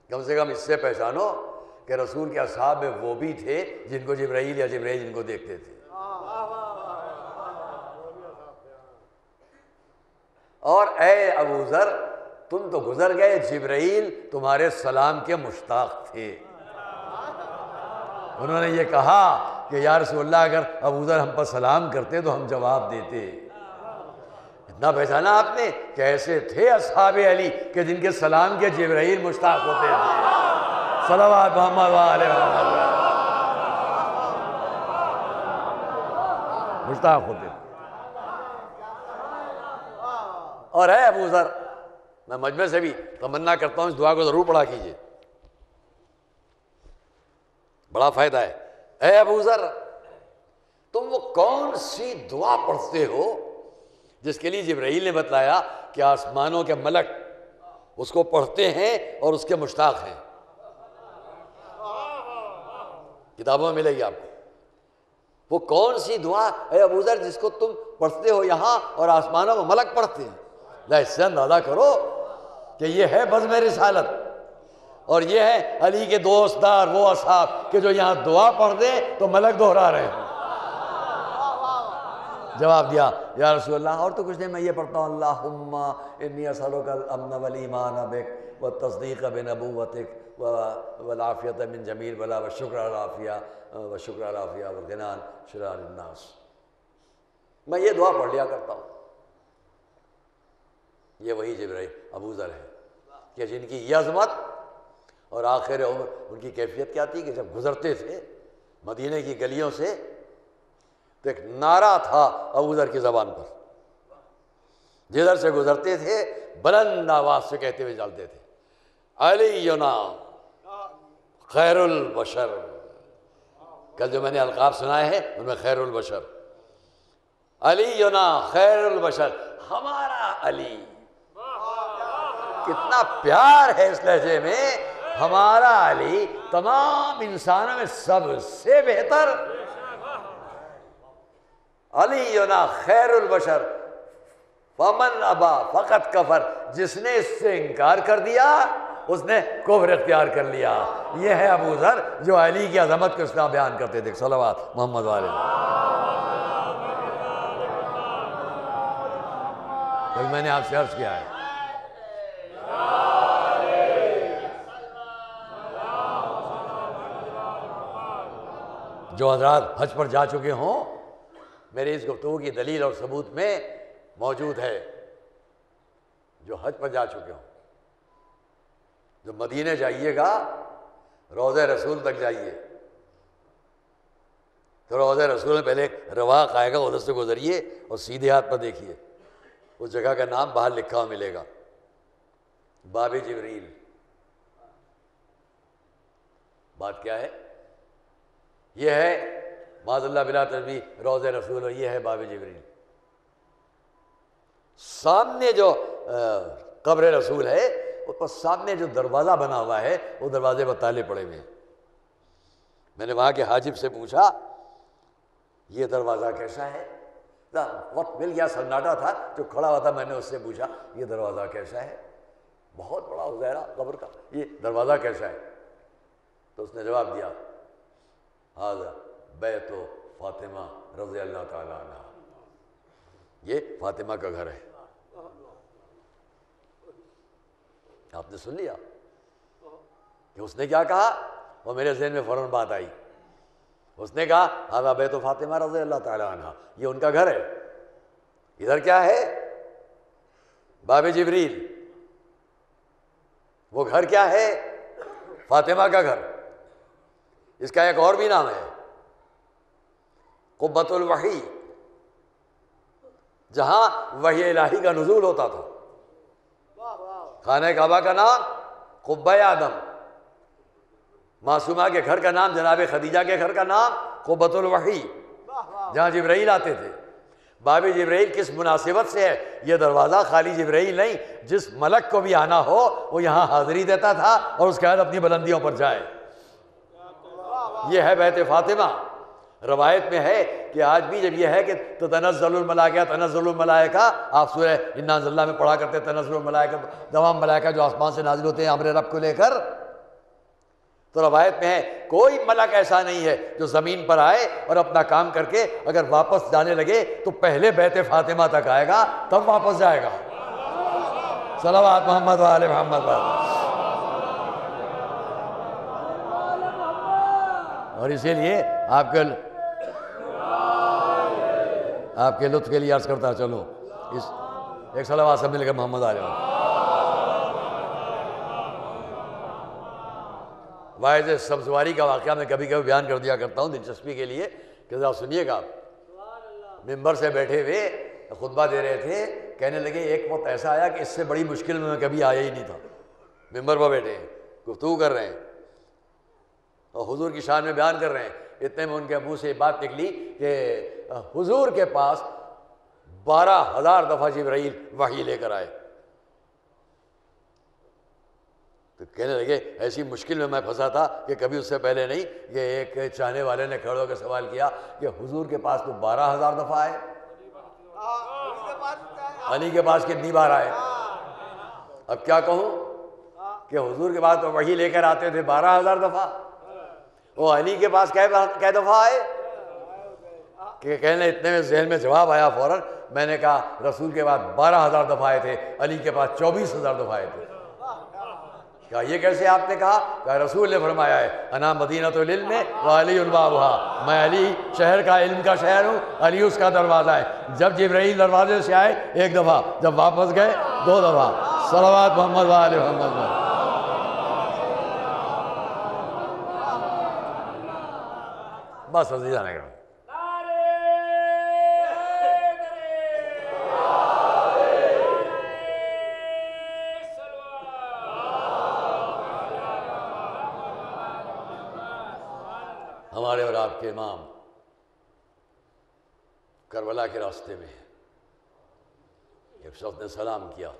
کم سے کم اس سے پہچانو کہ رسول کے اصحاب میں وہ بھی تھے جن کو جبرائیل یا جبرائیل جن کو دیکھتے تھے۔ اور اے ابوذر تم تو گزر گئے، جبرائیل تمہارے سلام کے مشتاق تھے۔ انہوں نے یہ کہا کہ یا رسول اللہ اگر ابوذر ہم پر سلام کرتے تو ہم جواب دیتے۔ اتنا پہچانا آپ نے کہ ایسے تھے اصحاب علی کہ جن کے سلام کے جبرائیل مشتاق ہوتے تھے۔ صلوات محمد وآلہ محمد، مشتاق ہوتے تھے۔ اور ہے ابوذر، میں مجمع سے بھی تمنا کرتا ہوں اس دعا کو ضرور پڑھا کیجئے، بڑا فائدہ ہے۔ اے ابوذر تم وہ کون سی دعا پڑھتے ہو جس کے لیے جبرائیل نے بتلایا کہ آسمانوں کے ملک اس کو پڑھتے ہیں اور اس کے مشتاق ہیں؟ کتابوں میں ملے گی آپ کو۔ وہ کون سی دعا اے ابوذر جس کو تم پڑھتے ہو یہاں اور آسمانوں میں ملک پڑھتے ہیں؟ اس سے اندازہ کرو کہ یہ ہے بزم رسالت، اور یہ ہے علی کے دوستدار وہ اصحاب کہ جو یہاں دعا پڑھ دیں تو ملک دہرا رہے ہیں۔ جواب دیا یا رسول اللہ اور تو کچھ نہیں، میں یہ پڑھتا ہوں اللہم انی اسألک الامن والایمان بک والتصدیق بنبوتک والعافیت من جمیع البلاء والشکر علی العافیہ والغنی عن شرار الناس۔ میں یہ دعا پڑھ لیا کرتا ہوں۔ یہ وہی جبرائیل ابوذر ہے کہ جن کی یہ عظمت اور آخر عمر ان کی کیفیت کیا تھی کہ جب گزرتے تھے مدینہ کی گلیوں سے تو ایک نعرہ تھا ابوذر کی زبان پر، جدھر سے گزرتے تھے بلند آواز سے کہتے ہوئے چلتے تھے علینا خیر البشر. کل جو میں نے القاب سنائے ہیں ان میں خیر البشر، علینا خیر البشر، ہمارا علی. کتنا پیار ہے اس لہجے میں، ہمارا علی تمام انسانوں میں سب سے بہتر. علینا خیر البشر فمن ابا فقط کفر، جس نے اس سے انکار کر دیا اس نے کفر اختیار کر لیا. یہ ہے ابو ذر جو علی کی عظمت کو اس طرح بیان کرتے تھے. صلوات محمد والے. میں نے آپ سے عرض کیا ہے جو حضرات حج پر جا چکے ہوں، میری اس گفتگو کی دلیل اور ثبوت میں موجود ہے. جو حج پر جا چکے ہوں، جو مدینے جائیے گا روضہ رسول تک جائیے تو روضہ رسول میں پہلے ایک رواق آئے گا، ادھر سے گزریے اور سیدھے ہاتھ پر دیکھیے، اس جگہ کا نام باہر لکھا ہوا ملے گا، باب جبریل. بات کیا ہے؟ یہ ہے معاذ اللہ بلا تشبیہ روضہ رسول، اور یہ ہے باب جبریل. سامنے جو قبر رسول ہے اس پر سامنے جو دروازہ بنا ہوا ہے وہ دروازے پر تالے پڑے ہوئے ہیں. میں نے وہاں کے حاجب سے پوچھا یہ دروازہ کیسا ہے؟ وقت مل گیا، سناٹا تھا، جو کھڑا ہوا تھا میں نے اس سے پوچھا یہ دروازہ کیسا ہے؟ بہت بڑا حجرہ قبر کا، یہ دروازہ کیسا ہے؟ تو اس نے جواب دیا ھذا بیت فاطمہ رضی اللہ تعالیٰ عنہا، یہ فاطمہ کا گھر ہے. آپ نے سن لیا کہ اس نے کیا کہا؟ وہ میرے ذہن میں فوراً بات آئی. اس نے کہا ھذا بیت فاطمہ رضی اللہ تعالیٰ عنہا، یہ ان کا گھر ہے. ادھر کیا ہے؟ باب جبریل. وہ گھر کیا ہے؟ فاطمہ کا گھر. اس کا ایک اور بھی نام ہے قبۃ الوحی، جہاں وحی الہی کا نزول ہوتا تھا. خانہ کعبہ کا نام قبہ آدم، معصومہ کے گھر کا نام جناب خدیجہ کے گھر کا نام قبۃ الوحی، جہاں جبرائیل آتے تھے. باب جبرائیل کس مناسبت سے ہے؟ یہ دروازہ خالی جبرائیل نہیں، جس ملک کو بھی آنا ہو وہ یہاں حاضری دیتا تھا اور اس کے بعد اپنی بلندیوں پر جائے. یہ ہے بیت فاطمہ. روایت میں ہے کہ آج بھی جب یہ ہے کہ تنزل الملائکہ تنزل الملائکہ، آپ سورہ انا انزلنا میں پڑھا کرتے تنزل الملائکہ، تمام ملائکہ جو آسمان سے نازل ہوتے ہیں امر رب کو لے کر، تو روایت میں ہے کوئی ملک ایسا نہیں ہے جو زمین پر آئے اور اپنا کام کر کے اگر واپس جانے لگے تو پہلے بیت فاطمہ تک آئے گا تب واپس جائے گا. صلوات محمد و آل محمد. اور اسی لیے آپ کے لطف کے لیے عرض کرتا چلو اس ایک صلوات سے مل کر محمد آ جاؤ. واحد سبزواری کا واقعہ میں کبھی کبھی بیان کر دیا کرتا ہوں دلچسپی کے لیے کہ ذرا سنیے گا. ممبر سے بیٹھے ہوئے خطبہ دے رہے تھے، کہنے لگے ایک وقت ایسا آیا کہ اس سے بڑی مشکل میں کبھی آیا ہی نہیں تھا. ممبر پر بیٹھے ہیں، گفتگو کر رہے ہیں اور حضور کی شان میں بیان کر رہے ہیں. اتنے میں ان کے منہ سے یہ بات نکلی کہ حضور کے پاس 12,000 دفعہ جبرائیل وحی لے کر آئے. تو کہنے لگے ایسی مشکل میں میں پھنسا تھا کہ کبھی اس سے پہلے نہیں. یہ ایک چاہنے والے نے کھڑے ہو کر سوال کیا کہ حضور کے پاس تو 12,000 دفعہ آئے، علی کے پاس کتنی بار آئے؟ اب کیا کہوں کہ حضور کے پاس تو وحی لے کر آتے تھے 12,000 دفعہ، وہ علی کے پاس کئے دفعہ آئے؟ کہ کہنے اتنے میں ذہن میں جواب آیا فوراً. میں نے کہا رسول کے پاس 12,000 دفعہ آئے تھے، علی کے پاس 24,000 دفعہ آئے تھے. کہا یہ کیسے آپ نے کہا؟ کہ رسول نے فرمایا ہے انا مدینۃ العلم وعلی بابھا، میں علی شہر کا علم کا شہر ہوں، علی اس کا دروازہ ہے. جب جبرائیل دروازے سے آئے 1 دفعہ، جب واپس گئے 2 دفعہ. صلوات محمد و آل محمد. بس عزیزان اکرام، کے امام کربلا کے راستے میں ہیں۔ ایک شخص نے سلام کیا،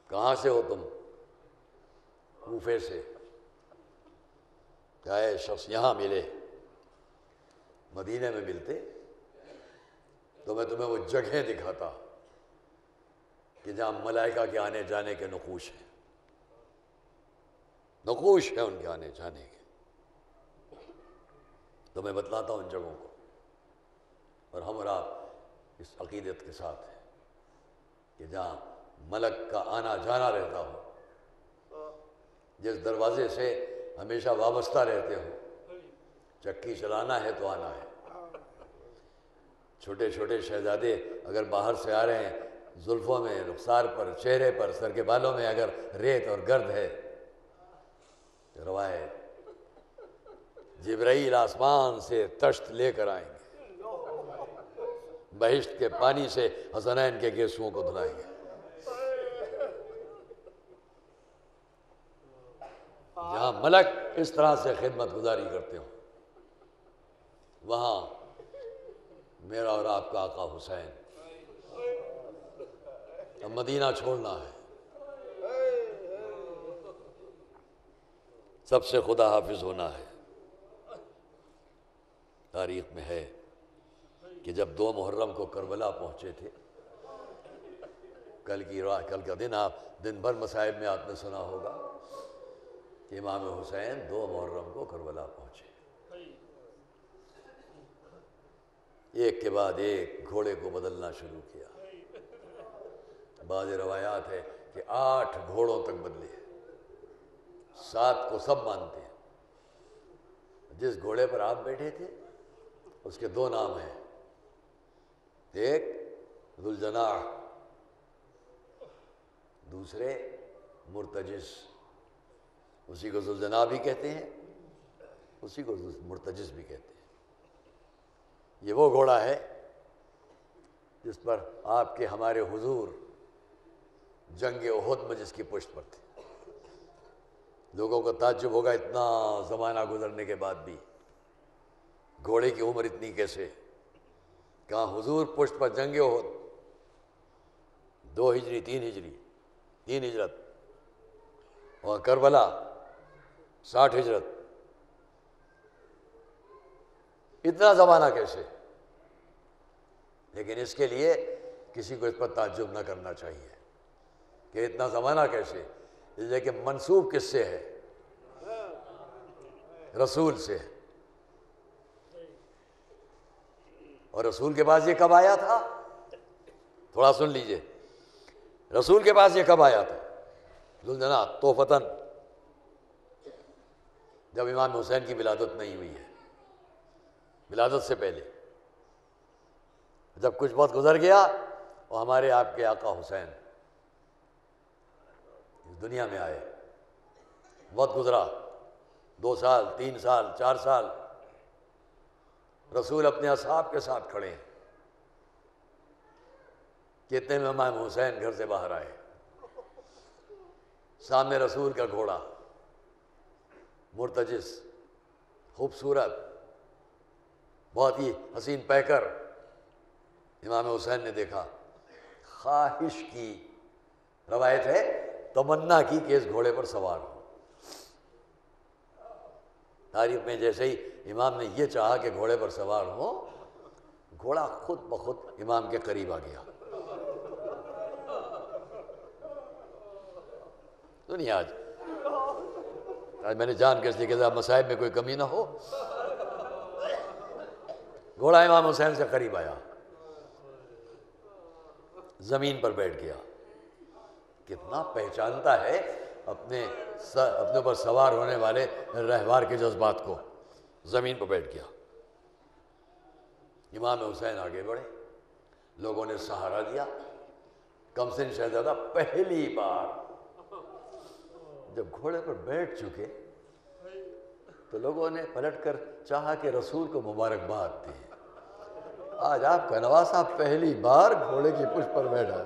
کہاں سے ہو تم؟ کوفے سے۔ کہا اے شخص یہاں ملے، مدینے میں ملتے تو میں تمہیں وہ جگہیں دکھاتا کہ جہاں ملائکہ کے آنے جانے کے نقوش ہیں، نقوش ہیں ان کے آنے جانے کے، تو میں بتلاتا ہوں ان جگہوں کو۔ اور ہم اور آپ اس عقیدت کے ساتھ ہیں کہ جہاں ملک کا آنا جانا رہتا ہو، جس دروازے سے ہمیشہ وابستہ رہتے ہو، چکی چلانا ہے تو آنا ہے۔ چھوٹے چھوٹے شہزادے اگر باہر سے آ رہے ہیں، زلفوں میں، رخسار پر، چہرے پر، سر کے بالوں میں اگر ریت اور گرد ہے، روایت جبرائیل آسمان سے تشت لے کر آئیں گے، بہشت کے پانی سے حسنین کے گیسوؤں کو دھلائیں گے۔ جہاں ملک اس طرح سے خدمت گزاری کرتے ہوں، وہاں میرا اور آپ کا آقا حسین اب مدینہ چھوڑنا ہے۔ سب سے خدا حافظ ہونا ہے۔ تاریخ میں ہے کہ جب 2 محرم کو کربلا پہنچے تھے، کل کا دن، آپ دن بھر مصائب میں آپ نے سنا ہوگا کہ امام حسین 2 محرم کو کربلا پہنچے، ایک کے بعد ایک گھوڑے کو بدلنا شروع کیا۔ بعض روایات ہے کہ 8 گھوڑوں تک بدلے، 7 کو سب مانتے ہیں۔ جس گھوڑے پر آپ بیٹھے تھے اس کے 2 نام ہیں، ایک ذوالجناح، دوسرے مرتجس۔ اسی کو ذوالجناح بھی کہتے ہیں، اسی کو مرتجس بھی کہتے ہیں۔ یہ وہ گھوڑا ہے جس پر آپ کے ہمارے حضور جنگ احد میں جس کی پشت پر تھے۔ لوگوں کو تعجب ہوگا اتنا زمانہ گزرنے کے بعد بھی گھوڑے کی عمر اتنی کیسے؟ کہاں حضور پشت پر جنگ احد 2 ہجری 3 ہجری 3 ہجرت، اور کربلا 60 ہجرت، اتنا زمانہ کیسے؟ لیکن اس کے لیے کسی کو اس پر تعجب نہ کرنا چاہیے کہ اتنا زمانہ کیسے، اس لیے کہ منسوب کس سے ہے؟ رسول سے۔ اور رسول کے پاس یہ کب آیا تھا؟ تھوڑا سن لیجئے، رسول کے پاس یہ کب آیا تھا؟ ذوالجناح توفتاً جب امام حسین کی ولادت نہیں ہوئی ہے، ولادت سے پہلے، جب کچھ وقت گزر گیا اور ہمارے آپ کے آقا حسین اس دنیا میں آئے، وقت گزرا، 2 سال 3 سال 4 سال، رسول اپنے اصحاب کے ساتھ کھڑے ہیں، کتنے میں امام حسین گھر سے باہر آئے، سامنے رسول کا گھوڑا مرتجس، خوبصورت، بہت ہی حسین پیکر۔ امام حسین نے دیکھا، خواہش کی، روایت ہے تمنا کی کہ اس گھوڑے پر سوار ہو۔ تاریخ میں جیسے ہی امام نے یہ چاہا کہ گھوڑے پر سوار ہو، گھوڑا خود بخود امام کے قریب آ گیا۔ سنیے، آج میں نے جان کے اس لیے کہ مصائب میں کوئی کمی نہ ہو، گھوڑا امام حسین سے قریب آیا، زمین پر بیٹھ گیا۔ کتنا پہچانتا ہے اپنے اوپر سوار ہونے والے رہوار کے جذبات کو۔ زمین پر بیٹھ گیا، امام حسین آگے بڑھے، لوگوں نے سہارا دیا۔ کمسن شہزادہ پہلی بار جب گھوڑے پر بیٹھ چکے تو لوگوں نے پلٹ کر چاہا کہ رسول کو مبارکباد دی۔ آج آپ کا نواسہ پہلی بار گھوڑے کی پشت پر بیٹھا۔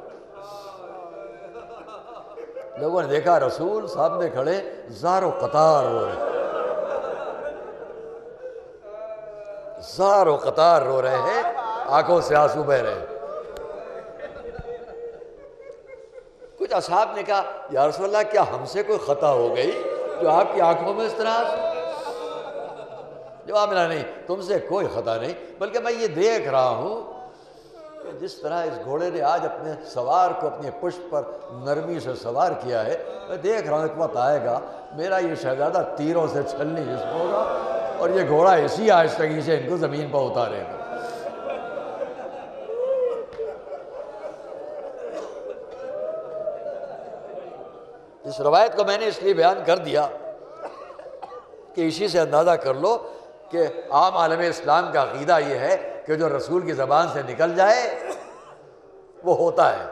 لوگوں نے دیکھا رسول سامنے کھڑے، زار و قطار ہو رہے، زار و قطار رو رہے ہیں، آنکھوں سے آنسو بہ رہے ہیں۔ کچھ اصحاب نے کہا یا رسول اللہ کیا ہم سے کوئی خطا ہو گئی جو آپ کی آنکھوں میں اس طرح جواب ملا نہیں، تم سے کوئی خطا نہیں، بلکہ میں یہ دیکھ رہا ہوں کہ جس طرح اس گھوڑے نے آج اپنے سوار کو اپنے پشت پر نرمی سے سوار کیا ہے، میں دیکھ رہا ہوں ایک وقت آئے گا میرا یہ شہزادہ تیروں سے چھلنی جسم ہوگا اور یہ گھوڑا اسی آہستگی سے ان کو زمین پر اتارے گا۔ اس روایت کو میں نے اس لیے بیان کر دیا کہ اسی سے اندازہ کر لو کہ عام عالم اسلام کا عقیدہ یہ ہے کہ جو رسول کی زبان سے نکل جائے وہ ہوتا ہے۔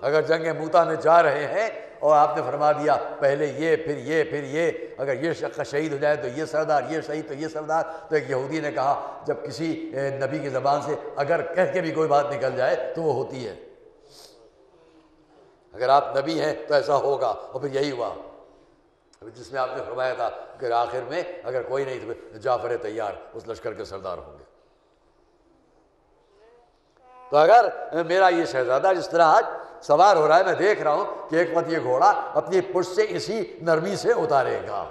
اگر جنگ موتا میں جا رہے ہیں اور آپ نے فرما دیا پہلے یہ پھر یہ پھر یہ، اگر یہ شخص شہید ہو جائے تو یہ سردار، یہ شہید تو یہ سردار، تو ایک یہودی نے کہا جب کسی نبی کی زبان سے اگر کہہ کے بھی کوئی بات نکل جائے تو وہ ہوتی ہے۔ اگر آپ نبی ہیں تو ایسا ہوگا، اور پھر یہی ہوا جس میں آپ نے فرمایا تھا کہ آخر میں اگر کوئی نہیں تو جعفر تیار اس لشکر کے سردار ہوں گے۔ تو اگر میرا یہ شہزادہ جس طرح آج سوار ہو رہا ہے، میں دیکھ رہا ہوں کہ ایک وقت یہ گھوڑا اپنی پشت سے اسی نرمی سے اتارے گا۔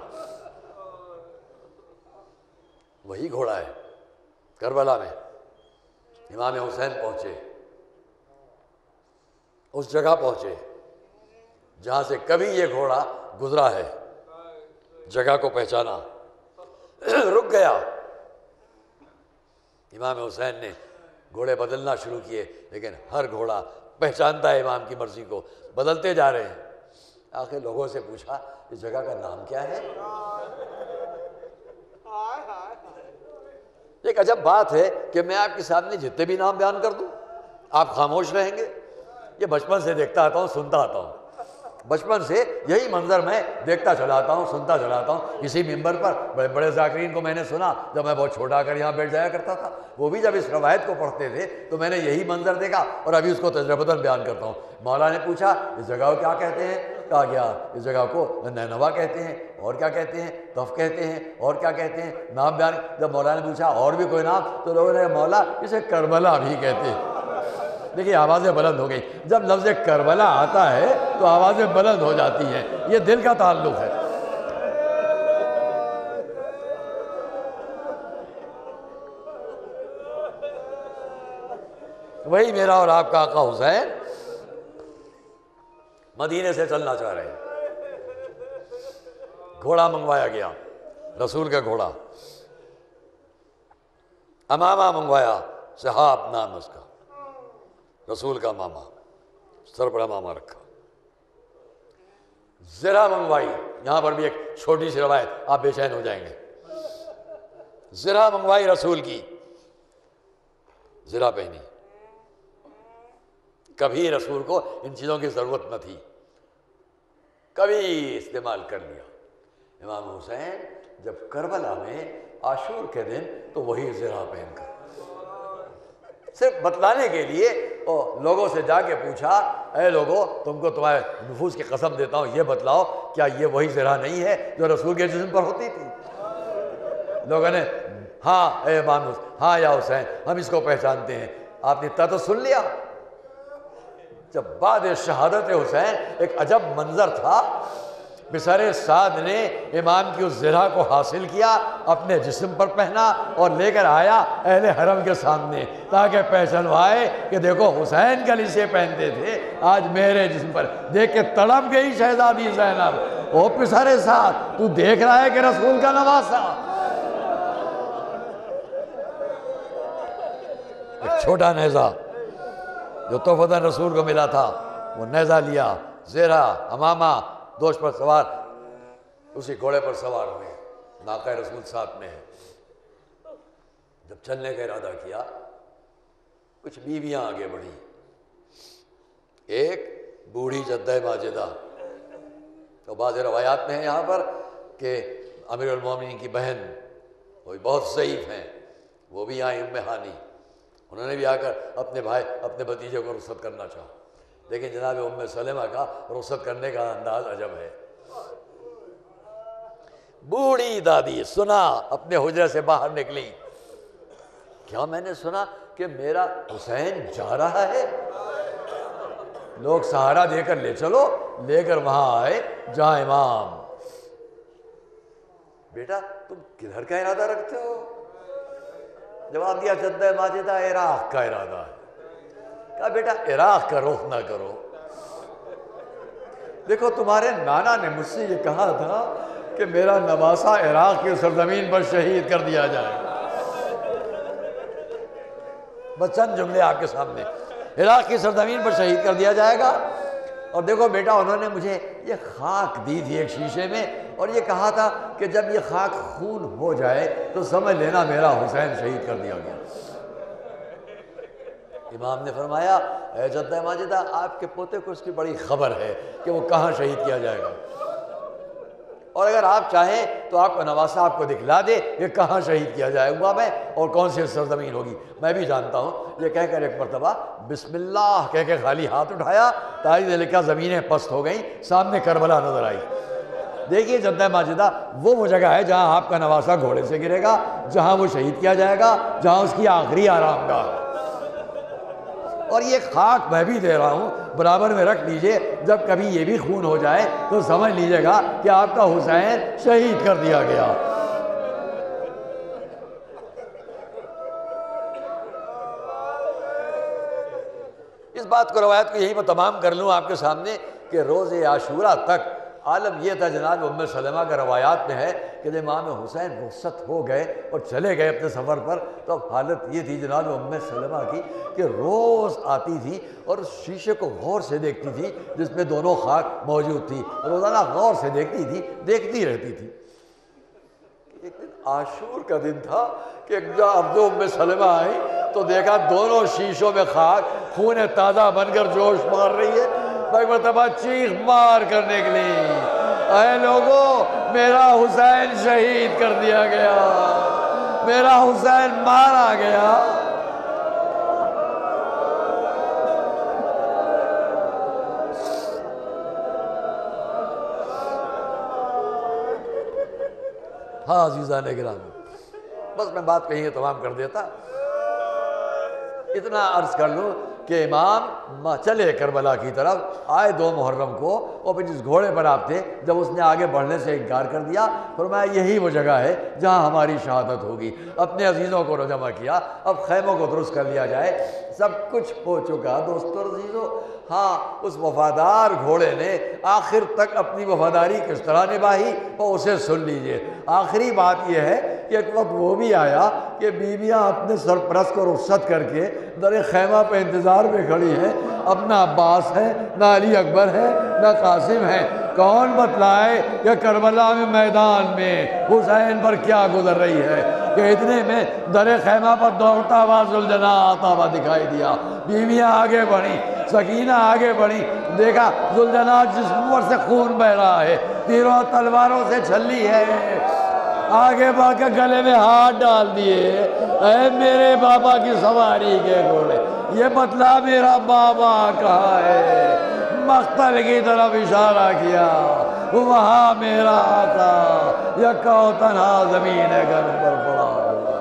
وہی گھوڑا ہے۔ کربلا میں امام حسین پہنچے، اس جگہ پہنچے جہاں سے کبھی یہ گھوڑا گزرا ہے، جگہ کو پہچانا، رک گیا۔ امام حسین نے گھوڑے بدلنا شروع کیے، لیکن ہر گھوڑا پہچانتا ہے امام کی مرضی کو، بدلتے جا رہے ہیں۔ آخر لوگوں سے پوچھا اس جگہ کا نام کیا ہے؟ ایک عجب بات ہے کہ میں آپ کے سامنے جتنے بھی نام بیان کر دوں آپ خاموش رہیں گے۔ یہ بچپن سے دیکھتا آتا ہوں، سنتا آتا ہوں، بچپن سے یہی منظر میں دیکھتا چلاتا ہوں، سنتا چلاتا ہوں۔ اسی ممبر پر بڑے بڑے ذاکرین کو میں نے سنا جب میں بہت چھوٹا کر یہاں بیٹھ جایا کرتا تھا، وہ بھی جب اس روایت کو پڑھتے تھے تو میں نے یہی منظر دیکھا اور ابھی اس کو تجربتاً بیان کرتا ہوں۔ مولا نے پوچھا اس جگہ کو کیا کہتے ہیں؟ کہا گیا اس جگہ کو نینوا کہتے ہیں، اور کیا کہتے ہیں؟ طف کہتے ہیں، اور کیا کہتے ہیں؟ نام بیان۔ جب مولا نے پوچھا اور بھی کوئی نام، تو لوگوں نے مولا اسے کربلا بھی کہتے ہیں۔ دیکھیے آوازیں بلند ہو گئی، جب لفظ کربلا آتا ہے تو آوازیں بلند ہو جاتی ہیں، یہ دل کا تعلق ہے۔ وہی میرا اور آپ کا آقا حسین مدینے سے چلنا چاہ رہے ہیں۔ گھوڑا منگوایا گیا، رسول کا گھوڑا، امامہ منگوایا، صحاب نام اس کا، رسول کا ماما، سر پر امامہ رکھا۔ زرہ منگوائی، یہاں پر بھی ایک چھوٹی سی روایت، آپ بے چین ہو جائیں گے۔ زرہ منگوائی رسول کی، زرہ پہنی۔ کبھی رسول کو ان چیزوں کی ضرورت نہ تھی، کبھی استعمال کر لیا۔ امام حسین جب کربلا میں عاشور کے دن تو وہی زرہ پہن کر، صرف بتلانے کے لیے لوگوں سے جا کے پوچھا اے لوگو تم کو تمہارے نفوس کی قسم دیتا ہوں یہ بتلاؤ کیا یہ وہی زرہ نہیں ہے جو رسول کے جسم پر ہوتی تھی؟ لوگوں نے ہاں اے امام حسین، ہاں یا حسین ہم اس کو پہچانتے ہیں۔ آپ نے تو سن لیا۔ جب بعد شہادت حسین ایک عجب منظر تھا، بسر سعد نے امام کی اس زرہ کو حاصل کیا، اپنے جسم پر پہنا اور لے کر آیا اہل حرم کے سامنے تاکہ پہچنوائے کہ دیکھو حسین کلیسے پہنتے تھے، آج میرے جسم پر۔ دیکھ کے تڑپ گئی شہزادی زینب، او بسر سعد تو دیکھ رہا ہے کہ رسول کا نواسا۔ ایک چھوٹا نیزہ جو تحفتاً رسول کو ملا تھا، وہ نیزہ لیا، زرہ امامہ دوش پر سوار، اسی گھوڑے پر سوار ہوئے، ناقہ رسول ساتھ میں ہے۔ جب چلنے کا ارادہ کیا، کچھ بیویاں آگے بڑھی، ایک بوڑھی جدہ ماجدہ، تو بعض روایات میں ہے یہاں پر کہ امیر المومنین کی بہن، وہ بہت ضعیف ہیں، وہ بھی آئیں ام ہانی، انہوں نے بھی آ کر اپنے بھائی اپنے بھتیجے کو رخصت کرنا چاہا، لیکن جناب ام سلمہ کا رخصت کرنے کا انداز عجب ہے۔ بوڑھی دادی سنا، اپنے حجرے سے باہر نکلی، کیا میں نے سنا کہ میرا حسین جا رہا ہے؟ لوگ سہارا دے کر لے چلو، لے کر وہاں آئے جہاں امام۔ بیٹا تم کدھر کا ارادہ رکھتے ہو؟ جواب دیا جدہ ماجدہ عراق کا ارادہ ہے۔ کہا بیٹا عراق کا رخ نہ کرو، دیکھو تمہارے نانا نے مجھ سے یہ کہا تھا کہ میرا نواسا عراق کی سرزمین پر شہید کر دیا جائے۔ بس چند جملے آپ کے سامنے، عراق کی سرزمین پر شہید کر دیا جائے گا۔ اور دیکھو بیٹا انہوں نے مجھے یہ خاک دی تھی ایک شیشے میں، اور یہ کہا تھا کہ جب یہ خاک خون ہو جائے تو سمجھ لینا میرا حسین شہید کر دیا گیا۔ امام نے فرمایا اے جدہ ماجدہ آپ کے پوتے کو اس کی بڑی خبر ہے کہ وہ کہاں شہید کیا جائے گا، اور اگر آپ چاہیں تو آپ کا نواسا آپ کو دکھلا دے کہ کہاں شہید کیا جائے گا میں اور کون سی سرزمین ہوگی، میں بھی جانتا ہوں۔ یہ کہہ کر ایک مرتبہ بسم اللہ کہہ کے خالی ہاتھ اٹھایا، تاریخ نے لکھا زمینیں پست ہو گئیں، سامنے کربلا نظر آئی۔ دیکھیے جدہ ماجدہ وہ جگہ ہے جہاں آپ کا نواسا گھوڑے سے گرے گا، جہاں وہ شہید کیا جائے گا، جہاں اس کی آخری آرام گاہ ہے۔ اور یہ خاک میں بھی دے رہا ہوں، برابر میں رکھ لیجئے، جب کبھی یہ بھی خون ہو جائے تو سمجھ لیجئے گا کہ آپ کا حسین شہید کر دیا گیا۔ اس بات کو روایت کو یہی میں تمام کر لوں آپ کے سامنے کہ روز عاشوراء تک عالم یہ تھا، جناب ام سلمہ کا روایات میں ہے کہ جب امام حسین رخصت ہو گئے اور چلے گئے اپنے سفر پر، تو اب حالت یہ تھی جناب ام سلمہ کی کہ روز آتی تھی اور اس شیشے کو غور سے دیکھتی تھی جس میں دونوں خاک موجود تھی، روزانہ غور سے دیکھتی تھی، دیکھتی رہتی تھی۔ ایک دن عاشور کا دن تھا کہ جب ام سلمہ آئی تو دیکھا دونوں شیشوں میں خاک خون تازہ بن کر جوش مار رہی ہے۔ ایک مرتبہ چیخ مار کر نکلی، اے لوگوں میرا حسین شہید کر دیا گیا، میرا حسین مارا گیا۔ ہاں عزیزان گرامی، بس میں بات کہیں تمام کر دیتا، اتنا عرض کر لوں کہ امام چلے کربلا کی طرف، آئے 2 محرم کو، اور پھر جس گھوڑے پر آپ تھے جب اس نے آگے بڑھنے سے انکار کر دیا، فرمایا یہی وہ جگہ ہے جہاں ہماری شہادت ہوگی۔ اپنے عزیزوں کو جمع کیا، اب خیموں کو درست کر لیا جائے، سب کچھ ہو چکا دوستو اور عزیزوں۔ ہاں اس وفادار گھوڑے نے آخر تک اپنی وفاداری کس طرح نبھائی اور اسے سن لیجئے۔ آخری بات یہ ہے کہ ایک وقت وہ بھی آیا کہ بیویاں اپنے سرپرست کو رخصت کر کے در خیمہ پہ انتظار میں کھڑی ہیں، اب نہ عباس ہے، نہ علی اکبر ہے، نہ قاسم ہے، کون بتلائے کہ کربلا میں میدان میں حسین پر کیا گزر رہی ہے کہ اتنے میں در خیمہ پر دوڑتا ہوا ذوالجناح آتا ہوا دکھائی دیا۔ بیویاں آگے بڑھی، سکینہ آگے بڑھی، دیکھا ذوالجناح جسم پر سے خون بہ رہا ہے، تیروں تلواروں سے چھلی ہے، آگے بڑھ کے گلے میں ہاتھ ڈال دیے، اے میرے بابا کی سواری کے گھوڑے، یہ بتلا میرا بابا کہاں ہے؟ مقتل کی طرف اشارہ کیا، وہاں میرا آقا یکا و تنہا زمین گن پر پڑا ہوا۔